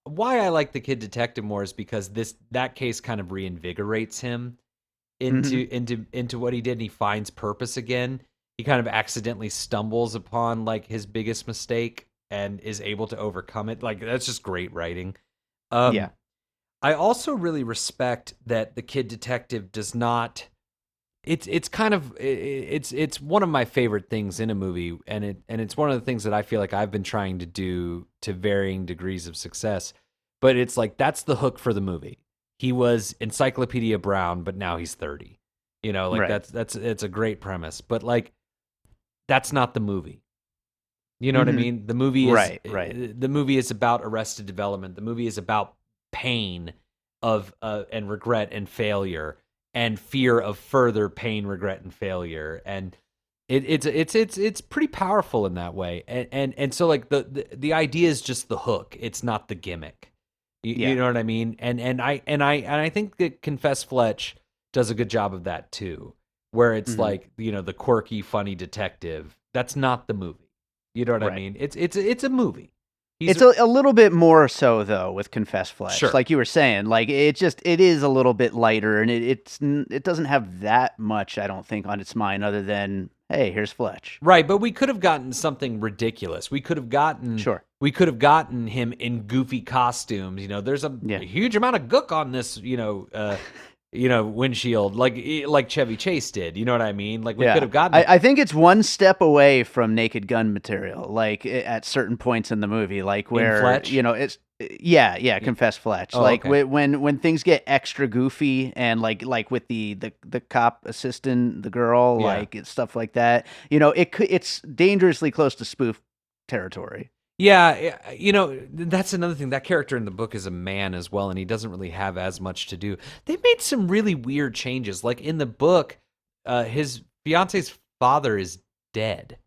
why I like the kid detective more is because that case kind of reinvigorates him into what he did, and he finds purpose again. He kind of accidentally stumbles upon like his biggest mistake and is able to overcome it. Like, that's just great writing. I also really respect that the kid detective does not. It's kind of it's one of my favorite things in a movie, and it's one of the things that I feel like I've been trying to do to varying degrees of success. But it's like, that's the hook for the movie. He was Encyclopedia Brown, but now he's 30. That's it's a great premise, but like, that's not the movie. You know what I mean? The movie is right. The movie is about Arrested Development. The movie is about pain of and regret and failure and fear of further pain, regret, and failure. And it's pretty powerful in that way. And so like the idea is just the hook. It's not the gimmick. You know what I mean? And I think that Confess Fletch does a good job of that too, where it's like, the quirky, funny detective. That's not the movie. You know what I mean? It's a movie. It's a little bit more so though with Confess Fletch. Sure. Like you were saying, like it is a little bit lighter, and it doesn't have that much, I don't think, on its mind other than, hey, here's Fletch. Right, but we could have gotten something ridiculous. We could have gotten him in goofy costumes. There's a huge amount of gook on this, windshield, like Chevy Chase did. You know what I mean? Like, we could have gotten. I think it's one step away from Naked Gun material, like at certain points in the movie, like where it's Confess Fletch. Oh, like okay. when things get extra goofy, and like with the cop assistant, the girl, like stuff like that. It's dangerously close to spoof territory. Yeah, that's another thing. That character in the book is a man as well, and he doesn't really have as much to do. They made some really weird changes. Like in the book, his fiance's father is dead.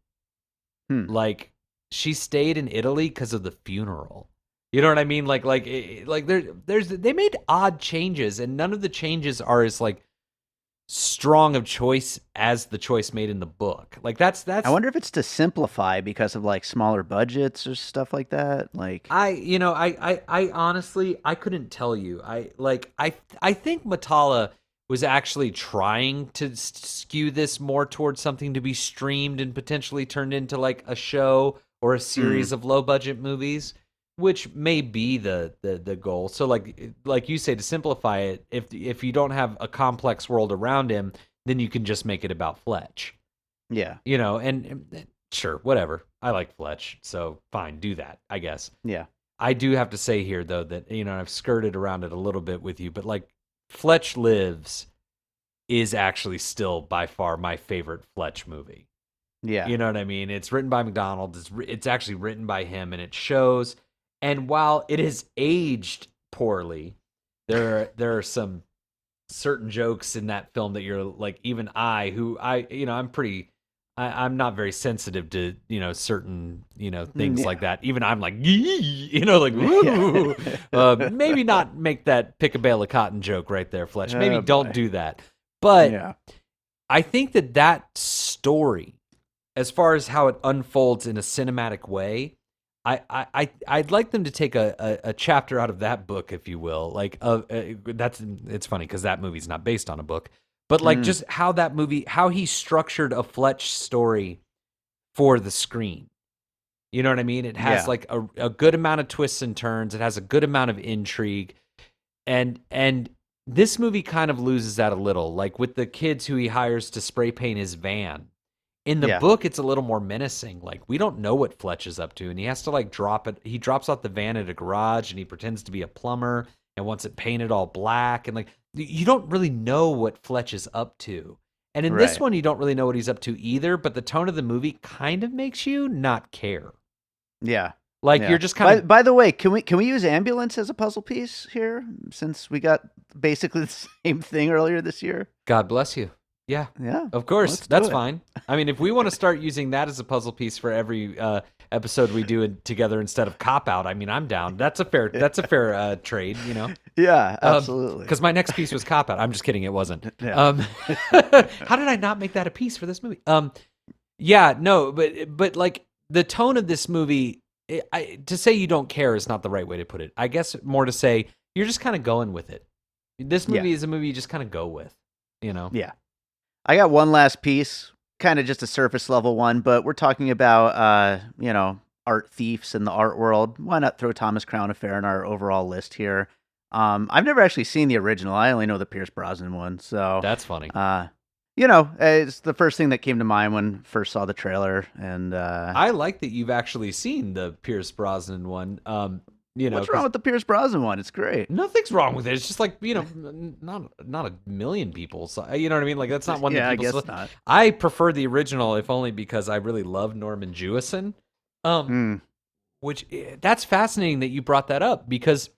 Like, she stayed in Italy because of the funeral. You know what I mean? Like they made odd changes, and none of the changes are as like strong of choice as the choice made in the book. Like that's I wonder if it's to simplify because of like smaller budgets or stuff like that. Like I honestly, I couldn't tell you. I think Mottola was actually trying to skew this more towards something to be streamed and potentially turned into like a show or a series of low budget movies, which may be the goal. So like you say, to simplify it, if you don't have a complex world around him, then you can just make it about Fletch. Yeah. And sure, whatever. I like Fletch, so fine, do that, I guess. Yeah. I do have to say here though that I've skirted around it a little bit with you, but like Fletch Lives is actually still by far my favorite Fletch movie. Yeah. You know what I mean? It's written by McDonald. It's actually written by him, and it shows. And while it is aged poorly, there are some certain jokes in that film that you're like, even I'm not very sensitive to certain things like that. Even I'm like, like, woo. Maybe not make that pick a bale of cotton joke right there, Fletch. Maybe don't do that. But I think that story, as far as how it unfolds in a cinematic way, I'd like them to take a chapter out of that book, if you will. Like, it's funny because that movie's not based on a book, but like just how he structured a Fletch story for the screen. You know what I mean? It has like a good amount of twists and turns. It has a good amount of intrigue, and this movie kind of loses that a little. Like with the kids who he hires to spray paint his van, In the Yeah. book, it's a little more menacing. Like, we don't know what Fletch is up to, and he has to like drop it. He drops off the van at a garage, and he pretends to be a plumber and wants it painted all black. And like, you don't really know what Fletch is up to. And in this Right. one, you don't really know what he's up to either. But the tone of the movie kind of makes you not care. Yeah. Like Yeah. you're just kind of. By the way, can we use ambulance as a puzzle piece here, since we got basically the same thing earlier this year? God bless you. Yeah. Yeah. Of course, Let's do that's it. fine. I mean, if we want to start using that as a puzzle piece for every episode we do together instead of Cop Out, I mean, I'm down. That's a fair trade, you know. Yeah, absolutely. Because my next piece was Cop Out. I'm just kidding, it wasn't. Yeah. How did I not make that a piece for this movie? Yeah, no, but like the tone of this movie, to say you don't care is not the right way to put it. I guess more to say you're just kind of going with it. This movie is a movie you just kind of go with, you know. Yeah. I got one last piece, kind of just a surface level one, but we're talking about, art thieves in the art world. Why not throw Thomas Crown Affair in our overall list here? I've never actually seen the original. I only know the Pierce Brosnan one. So That's funny. It's the first thing that came to mind when first saw the trailer. And I like that you've actually seen the Pierce Brosnan one. What's wrong with the Pierce Brosnan one? It's great. Nothing's wrong with it. It's just like, not a million people. So, you know what I mean? Like, that's not one that people. I guess not. I prefer the original, if only because I really love Norman Jewison. Which that's fascinating that you brought that up, because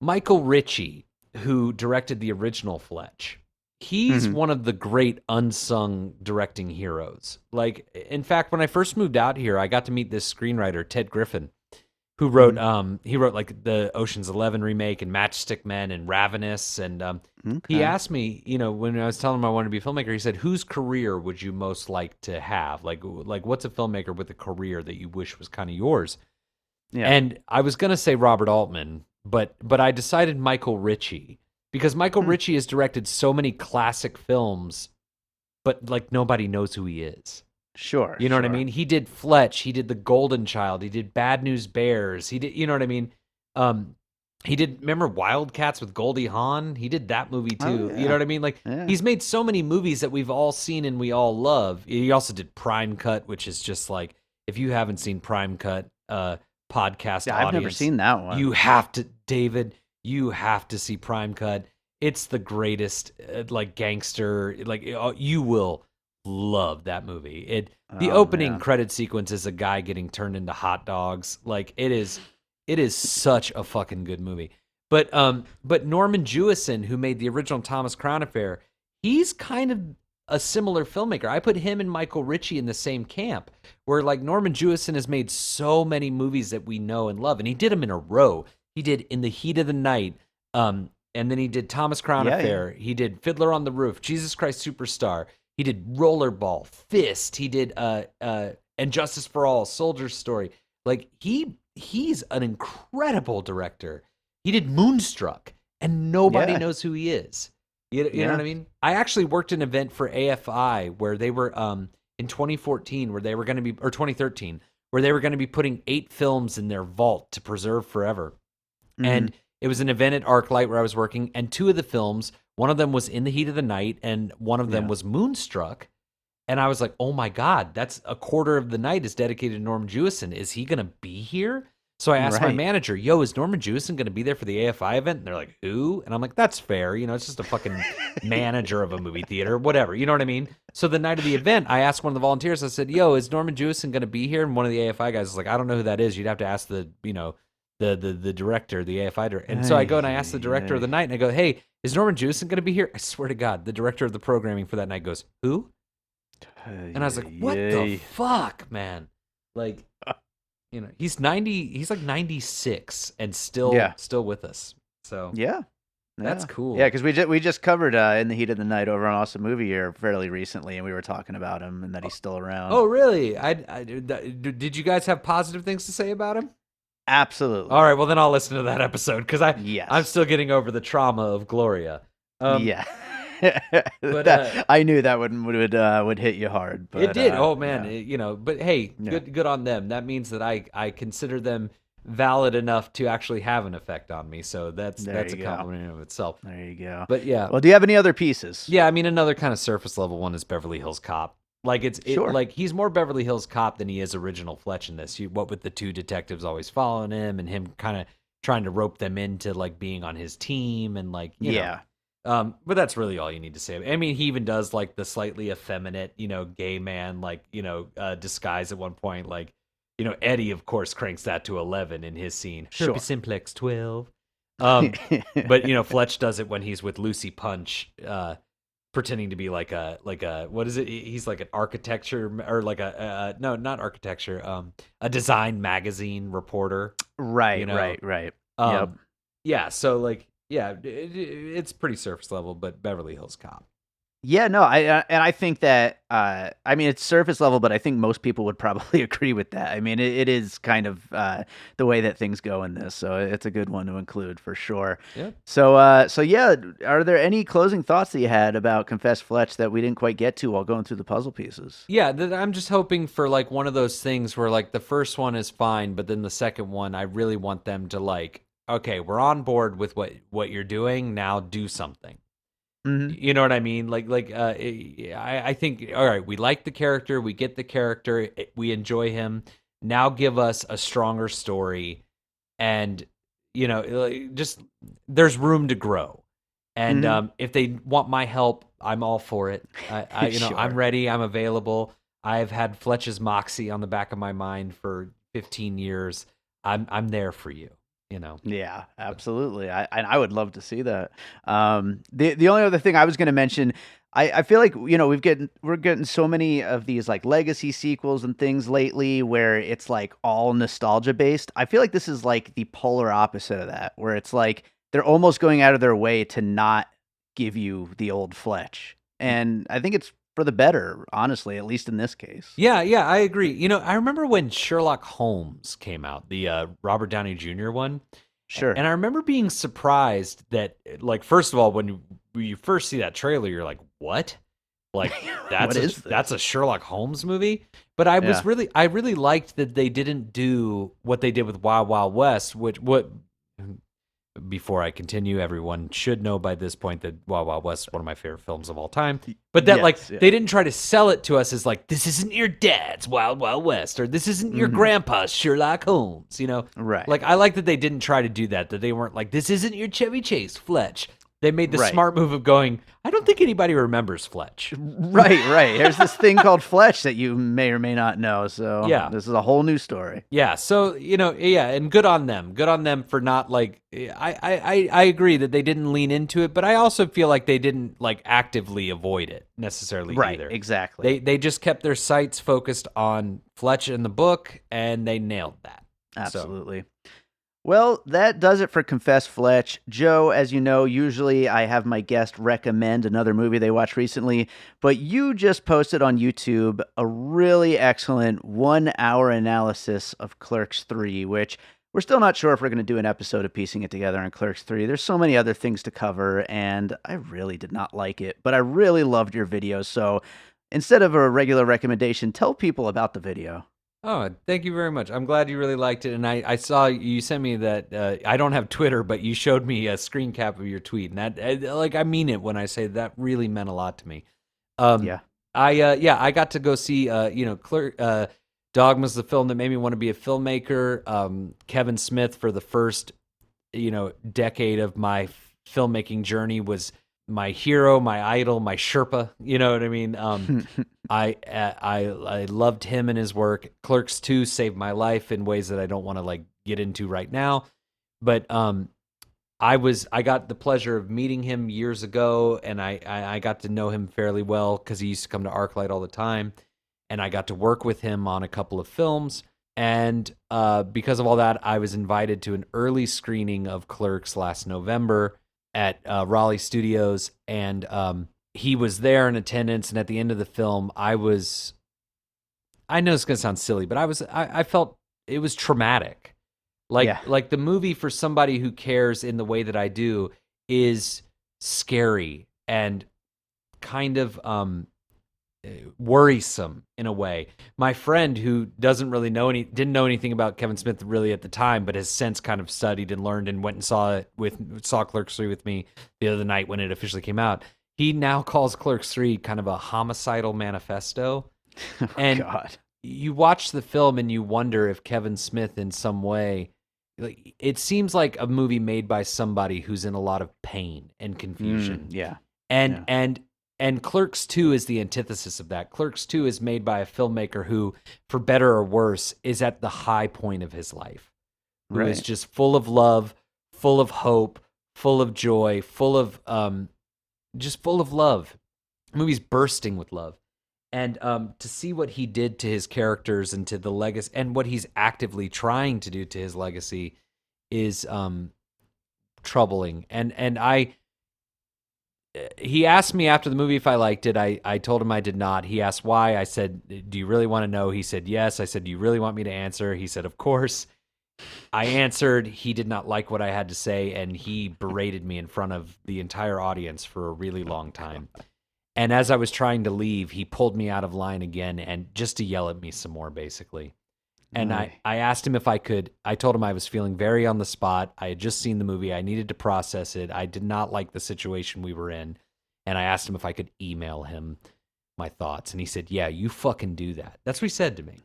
Michael Ritchie, who directed the original Fletch, he's one of the great unsung directing heroes. Like, in fact, when I first moved out here, I got to meet this screenwriter, Ted Griffin, who wrote he wrote like the Ocean's 11 remake and Matchstick Men and Ravenous, and he asked me, when I was telling him I wanted to be a filmmaker, he said, whose career would you most like to have? Like what's a filmmaker with a career that you wish was kind of yours? Yeah. And I was going to say Robert Altman, but I decided Michael Ritchie, because Michael Ritchie has directed so many classic films, but like nobody knows who he is. Sure. You know what I mean? He did Fletch. He did The Golden Child. He did Bad News Bears. He did, you know what I mean? He did, remember Wildcats with Goldie Hawn? He did that movie too. You know what I mean? Like, he's made so many movies that we've all seen and we all love. He also did Prime Cut, which is just like, if you haven't seen Prime Cut, podcast audience, I've never seen that one. You have to, David, you have to see Prime Cut. It's the greatest, like, gangster, like, you will love that movie. The opening credit sequence is a guy getting turned into hot dogs. Like, it is such a fucking good movie. But Norman Jewison, who made the original Thomas Crown Affair, he's kind of a similar filmmaker. I put him and Michael Ritchie in the same camp, where like Norman Jewison has made so many movies that we know and love, and he did them in a row. He did In the Heat of the Night, and then he did Thomas Crown Affair. He did Fiddler on the Roof, Jesus Christ Superstar. He did Rollerball, Fist. He did And Justice for All, Soldier's Story. Like, he's an incredible director. He did Moonstruck, and nobody knows who he is. You know what I mean? I actually worked an event for AFI where they were in 2014, where they were going to be, or 2013, where they were going to be putting 8 films in their vault to preserve forever. And it was an event at ArcLight where I was working, and 2 of the films, one of them was In the Heat of the Night, and one of them was Moonstruck. And I was like, oh my God, that's a quarter of the night is dedicated to Norman Jewison. Is he going to be here? So I asked my manager, yo, is Norman Jewison going to be there for the AFI event? And they're like, who? And I'm like, that's fair. It's just a fucking manager of a movie theater, whatever. You know what I mean? So the night of the event, I asked one of the volunteers, I said, yo, is Norman Jewison going to be here? And one of the AFI guys was like, I don't know who that is. You'd have to ask the director, the AFI director. And so I go and I ask the director of the night, and I go, hey, is Norman Jewison going to be here? I swear to God, the director of the programming for that night goes, who? And I was like, what the fuck, man? Like, he's like 96 and still with us. So that's cool. Yeah, because we just covered In the Heat of the Night over on Awesome Movie Year fairly recently, and we were talking about him and that he's still around. Oh, really? Did you guys have positive things to say about him? Absolutely. All right, well then I'll listen to that episode, because I'm still getting over the trauma of Gloria. But I knew that would hit you hard. But, it did. Oh man, but hey, good on them. That means that I consider them valid enough to actually have an effect on me. So that's a compliment in of itself. There you go. But yeah. Well, do you have any other pieces? Yeah, I mean, another kind of surface level one is Beverly Hills Cop. Like Sure. like he's more Beverly Hills Cop than he is original Fletch in this. What with the two detectives always following him and him kind of trying to rope them into like being on his team and like, Yeah. but that's really all you need to say. I mean, he even does like the slightly effeminate, gay man, like, disguise at one point. Like, Eddie, of course, cranks that to 11 in his scene. Sure. Herpes simplex 12. But, Fletch does it when he's with Lucy Punch, pretending to be like a what is it? He's like an architecture or like no, not architecture, a design magazine reporter. Right, right. Yep. Yeah, so like, yeah, it's pretty surface level, but Beverly Hills Cop. Yeah, no, I think that I mean it's surface level, but I think most people would probably agree with that. I mean, it is kind of the way that things go in this, so it's a good one to include for sure. Yeah. So yeah, are there any closing thoughts that you had about Confess Fletch that we didn't quite get to while going through the puzzle pieces? Yeah, I'm just hoping for like one of those things where like the first one is fine, but then the second one, I really want them to like, okay, we're on board with what you're doing. Now do something. Mm-hmm. You know what I mean? I think, all right, we like the character, we get the character, we enjoy him. Now give us a stronger story, and just there's room to grow. And if they want my help, I'm all for it. Sure. I'm ready. I'm available. I've had Fletch's moxie on the back of my mind for 15 years. I'm there for you. Yeah, absolutely. I would love to see that. The only other thing I was going to mention, I feel like we're getting so many of these like legacy sequels and things lately where it's like all nostalgia based. I feel like this is like the polar opposite of that, where it's like they're almost going out of their way to not give you the old Fletch, and I think it's for the better, honestly, at least in this case. Yeah, I agree. I remember when Sherlock Holmes came out, the Robert Downey Jr. one. Sure. And I remember being surprised that, like, first of all, when you first see that trailer, you're like, what? Like, that's a Sherlock Holmes movie? But I really liked that they didn't do what they did with Wild Wild West, before I continue, everyone should know by this point that Wild Wild West is one of my favorite films of all time. But that, they didn't try to sell it to us as like, this isn't your dad's Wild Wild West, or this isn't your grandpa's Sherlock Holmes, Right. Like, I like that they didn't try to do that they weren't like, this isn't your Chevy Chase, Fletch. They made the smart move of going, I don't think anybody remembers Fletch. Right. There's this thing called Fletch that you may or may not know. So yeah, this is a whole new story. Yeah. So, and good on them. Good on them for not like, I agree that they didn't lean into it, but I also feel like they didn't like actively avoid it necessarily either. Right, exactly. They just kept their sights focused on Fletch and the book, and they nailed that. Absolutely. Well, that does it for Confess Fletch. Joe, as you know, usually I have my guest recommend another movie they watched recently, but you just posted on YouTube a really excellent 1-hour analysis of Clerks 3, which we're still not sure if we're going to do an episode of piecing it together on Clerks 3. There's so many other things to cover, and I really did not like it, but I really loved your video. So instead of a regular recommendation, tell people about the video. Oh, thank you very much. I'm glad you really liked it. And I saw you sent me that, I don't have Twitter, but you showed me a screen cap of your tweet. And that, I mean it when I say that really meant a lot to me. Yeah. I got to go see, Dogma's the film that made me want to be a filmmaker. Kevin Smith, for the first, decade of my filmmaking journey, was my hero, my idol, my Sherpa. You know what I mean? I loved him and his work. Clerks 2 saved my life in ways that I don't want to like get into right now. But I got the pleasure of meeting him years ago, and I got to know him fairly well because he used to come to ArcLight all the time, and I got to work with him on a couple of films. And because of all that, I was invited to an early screening of Clerks last November at Raleigh Studios, and he was there in attendance. And at the end of the film, I know it's gonna sound silly, but I felt it was traumatic. Like the movie, for somebody who cares in the way that I do, is scary and kind of worrisome in a way. My friend, who didn't know anything about Kevin Smith really at the time, but has since kind of studied and learned and went and saw Clerks 3 with me the other night when it officially came out. he now calls Clerks 3 kind of a homicidal manifesto. Oh, And God. you watch the film and you wonder if Kevin Smith in some way, like, it seems like a movie made by somebody who's in a lot of pain and confusion. Yeah. And Yeah. and Clerks 2 is the antithesis of that. Clerks 2 is made by a filmmaker who, for better or worse, is at the high point of his life. Who is Right. just full of love, full of hope, full of joy, full of just full of love. The movie's bursting with love. And to see what he did to his characters and to the legacy, and what he's actively trying to do to his legacy, is troubling. And he asked me after the movie if I liked it. I told him I did not. He asked why. I said, "Do you really want to know?" He said, "Yes." I said, "Do you really want me to answer?" He said, "Of course." I answered. He did not like what I had to say, and he berated me in front of the entire audience for a really long time. And as I was trying to leave, he pulled me out of line again, and just to yell at me some more, basically. And I asked him if I could. I told him I was feeling very on the spot. I had just seen the movie. I needed to process it. I did not like the situation we were in. And I asked him if I could email him my thoughts. And he said, "Yeah, you fucking do that." That's what he said to me.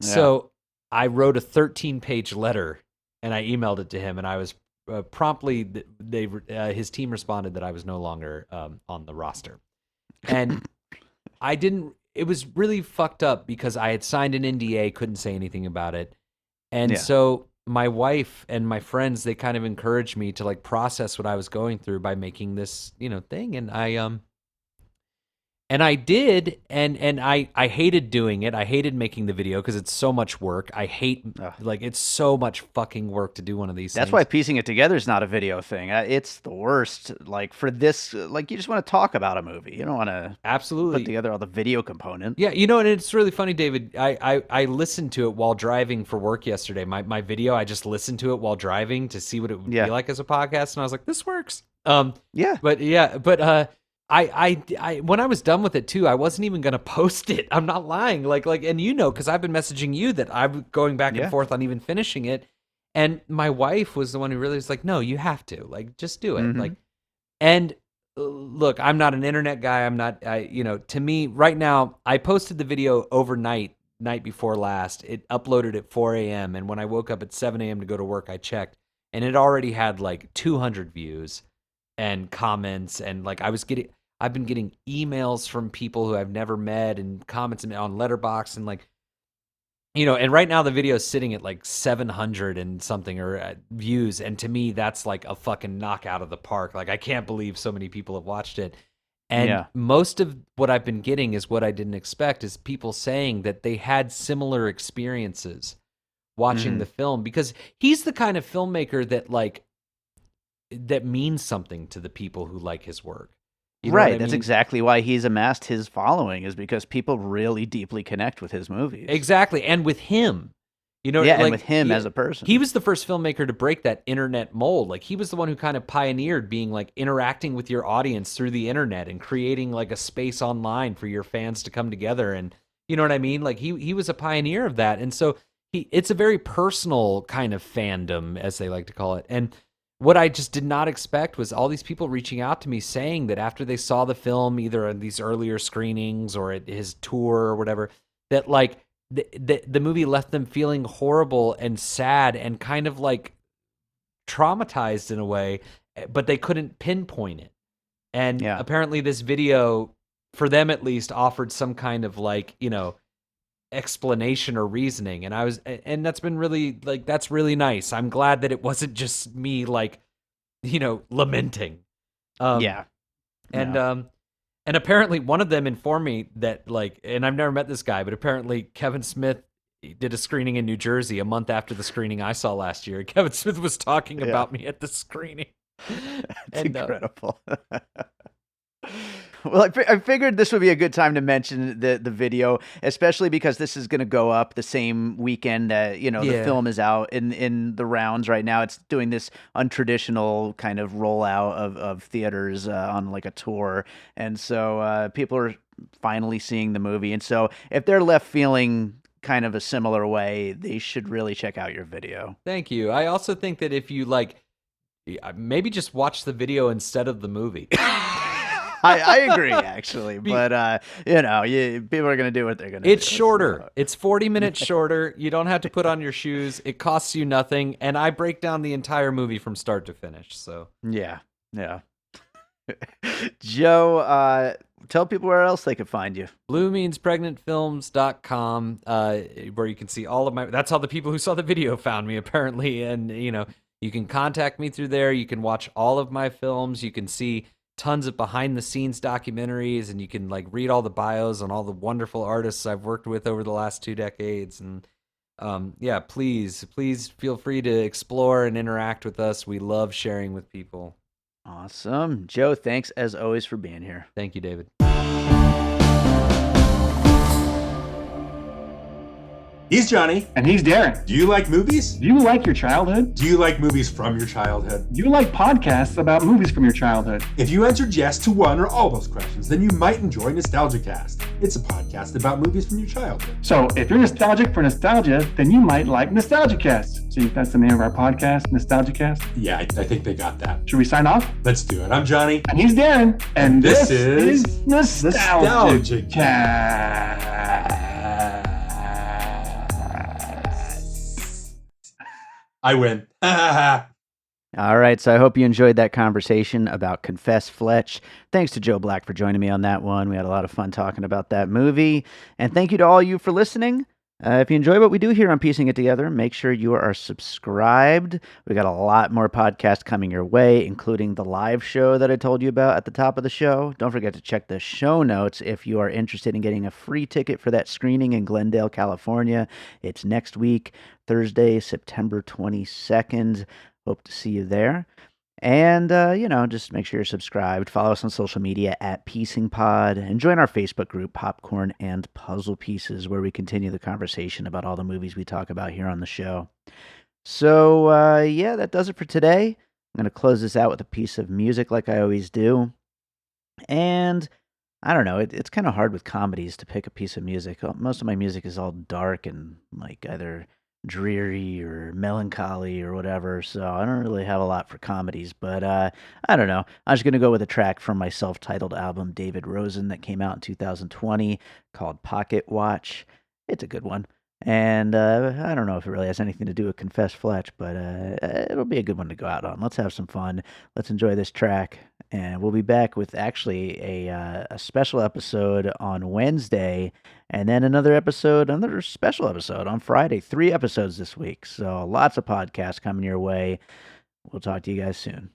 Yeah. So I wrote a 13-page letter, and I emailed it to him. And I was promptly, his team responded that I was no longer on the roster. And I didn't, it was really fucked up because I had signed an NDA, couldn't say anything about it. And Yeah. so my wife and my friends, they kind of encouraged me to like process what I was going through by making this, thing. And I did, and I hated doing it. I hated making the video because it's so much work. I hate, it's so much fucking work to do one of these That's things. why piecing it together is not a video thing. It's the worst. Like for this, like you just want to talk about a movie. You don't want to Absolutely put together all the video component. Yeah, and it's really funny, David. I listened to it while driving for work yesterday. My video, I just listened to it while driving to see what it would be like as a podcast, and I was like, this works. Yeah. But I when I was done with it too, I wasn't even gonna post it. I'm not lying. Like, and because I've been messaging you that I'm going back and forth on even finishing it, and my wife was the one who really was like, no, you have to, like, just do it, like, and. Look, I'm not an internet guy. I'm not, to me right now, I posted the video overnight, night before last. It uploaded at 4 a.m. And when I woke up at 7 a.m. to go to work, I checked and it already had like 200 views and comments. And like I've been getting emails from people who I've never met and comments on Letterboxd and like, and right now the video is sitting at like 700 and something or views. And to me, that's like a fucking knockout of the park. Like, I can't believe so many people have watched it. And most of what I've been getting is what I didn't expect is people saying that they had similar experiences watching the film because he's the kind of filmmaker that means something to the people who like his work. You know right. That's exactly why he's amassed his following is because people really deeply connect with his movies. Exactly. And with him, and with him as a person. He was the first filmmaker to break that internet mold. Like he was the one who kind of pioneered being like interacting with your audience through the internet and creating like a space online for your fans to come together. And you know what I mean? Like he was a pioneer of that. And so it's a very personal kind of fandom, as they like to call it. And what I just did not expect was all these people reaching out to me saying that after they saw the film, either at these earlier screenings or at his tour or whatever, that like the movie left them feeling horrible and sad and kind of like traumatized in a way, but they couldn't pinpoint it. And apparently this video, for them at least, offered some kind of like, explanation or reasoning, and that's been really like that's really nice. I'm glad that it wasn't just me like lamenting. And apparently one of them informed me that like, and I've never met this guy, but apparently Kevin Smith did a screening in New Jersey a month after the screening I saw last year. Kevin Smith was talking about me at the screening. That's incredible. Well, I figured this would be a good time to mention the video, especially because this is going to go up the same weekend that, the film is out in the rounds right now. It's doing this untraditional kind of rollout of theaters on like a tour. And so people are finally seeing the movie. And so if they're left feeling kind of a similar way, they should really check out your video. Thank you. I also think that if you maybe just watch the video instead of the movie. I agree, actually. But, people are going to do what they're going to do. It's shorter. So. It's 40 minutes shorter. You don't have to put on your shoes. It costs you nothing. And I break down the entire movie from start to finish. So Yeah. Joe, tell people where else they can find you. bluemeanspregnantfilms.com, where you can see all of my... That's how the people who saw the video found me, apparently. And, you can contact me through there. You can watch all of my films. You can see tons of behind-the-scenes documentaries, and you can read all the bios on all the wonderful artists I've worked with over the last 2 decades. And please feel free to explore and interact with us. We love sharing with people. Awesome. Joe, thanks as always for being here. Thank you, David. He's Johnny. And he's Darren. Do you like movies? Do you like your childhood? Do you like movies from your childhood? Do you like podcasts about movies from your childhood? If you answered yes to one or all those questions, then you might enjoy Nostalgia Cast. It's a podcast about movies from your childhood. So if you're nostalgic for nostalgia, then you might like Nostalgia Cast. See, that's the name of our podcast, Nostalgia Cast. Yeah, I think they got that. Should we sign off? Let's do it. I'm Johnny. And he's Darren. And this is Nostalgia Cast. I win. All right, so I hope you enjoyed that conversation about Confess Fletch. Thanks to Joe Black for joining me on that one. We had a lot of fun talking about that movie. And thank you to all you for listening. If you enjoy what we do here on Piecing It Together, make sure you are subscribed. We got a lot more podcasts coming your way, including the live show that I told you about at the top of the show. Don't forget to check the show notes if you are interested in getting a free ticket for that screening in Glendale, California. It's next week, Thursday, September 22nd. Hope to see you there. And, just make sure you're subscribed. Follow us on social media at Piecing Pod, and join our Facebook group, Popcorn and Puzzle Pieces, where we continue the conversation about all the movies we talk about here on the show. So, that does it for today. I'm going to close this out with a piece of music like I always do. And, I don't know, it's kind of hard with comedies to pick a piece of music. Most of my music is all dark and, either dreary or melancholy or whatever, so I don't really have a lot for comedies, but I don't know. I'm just going to go with a track from my self-titled album, David Rosen, that came out in 2020, called Pocketwatch. It's a good one, and I don't know if it really has anything to do with Confess Fletch, but it'll be a good one to go out on. Let's have some fun. Let's enjoy this track, and we'll be back with actually a special episode on Wednesday, and then another special episode on Friday. 3 episodes this week. So lots of podcasts coming your way. We'll talk to you guys soon.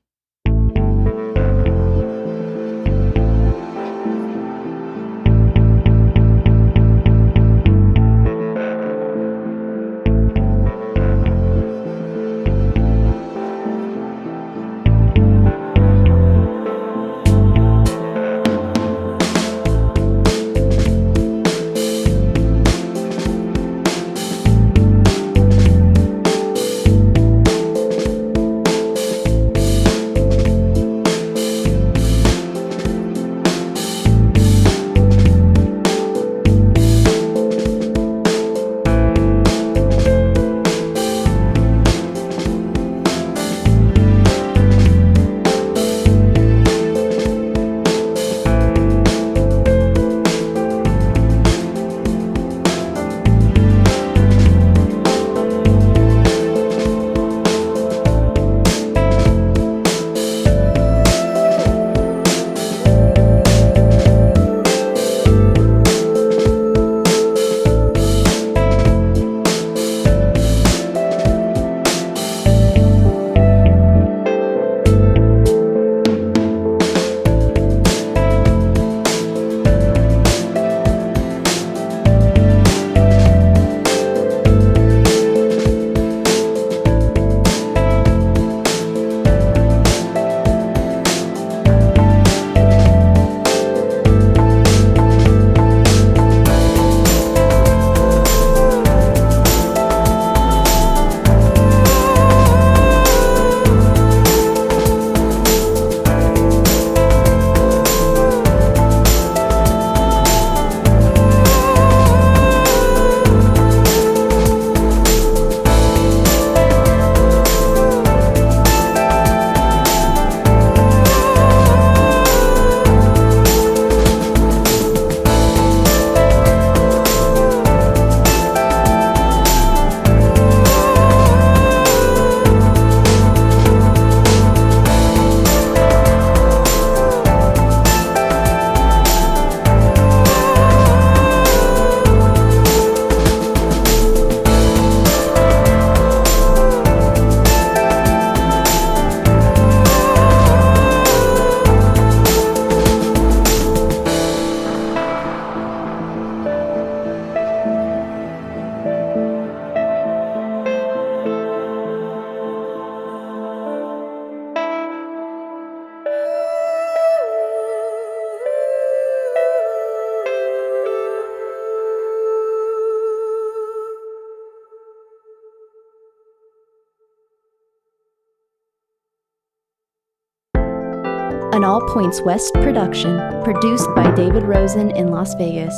An All Points West production, produced by David Rosen in Las Vegas.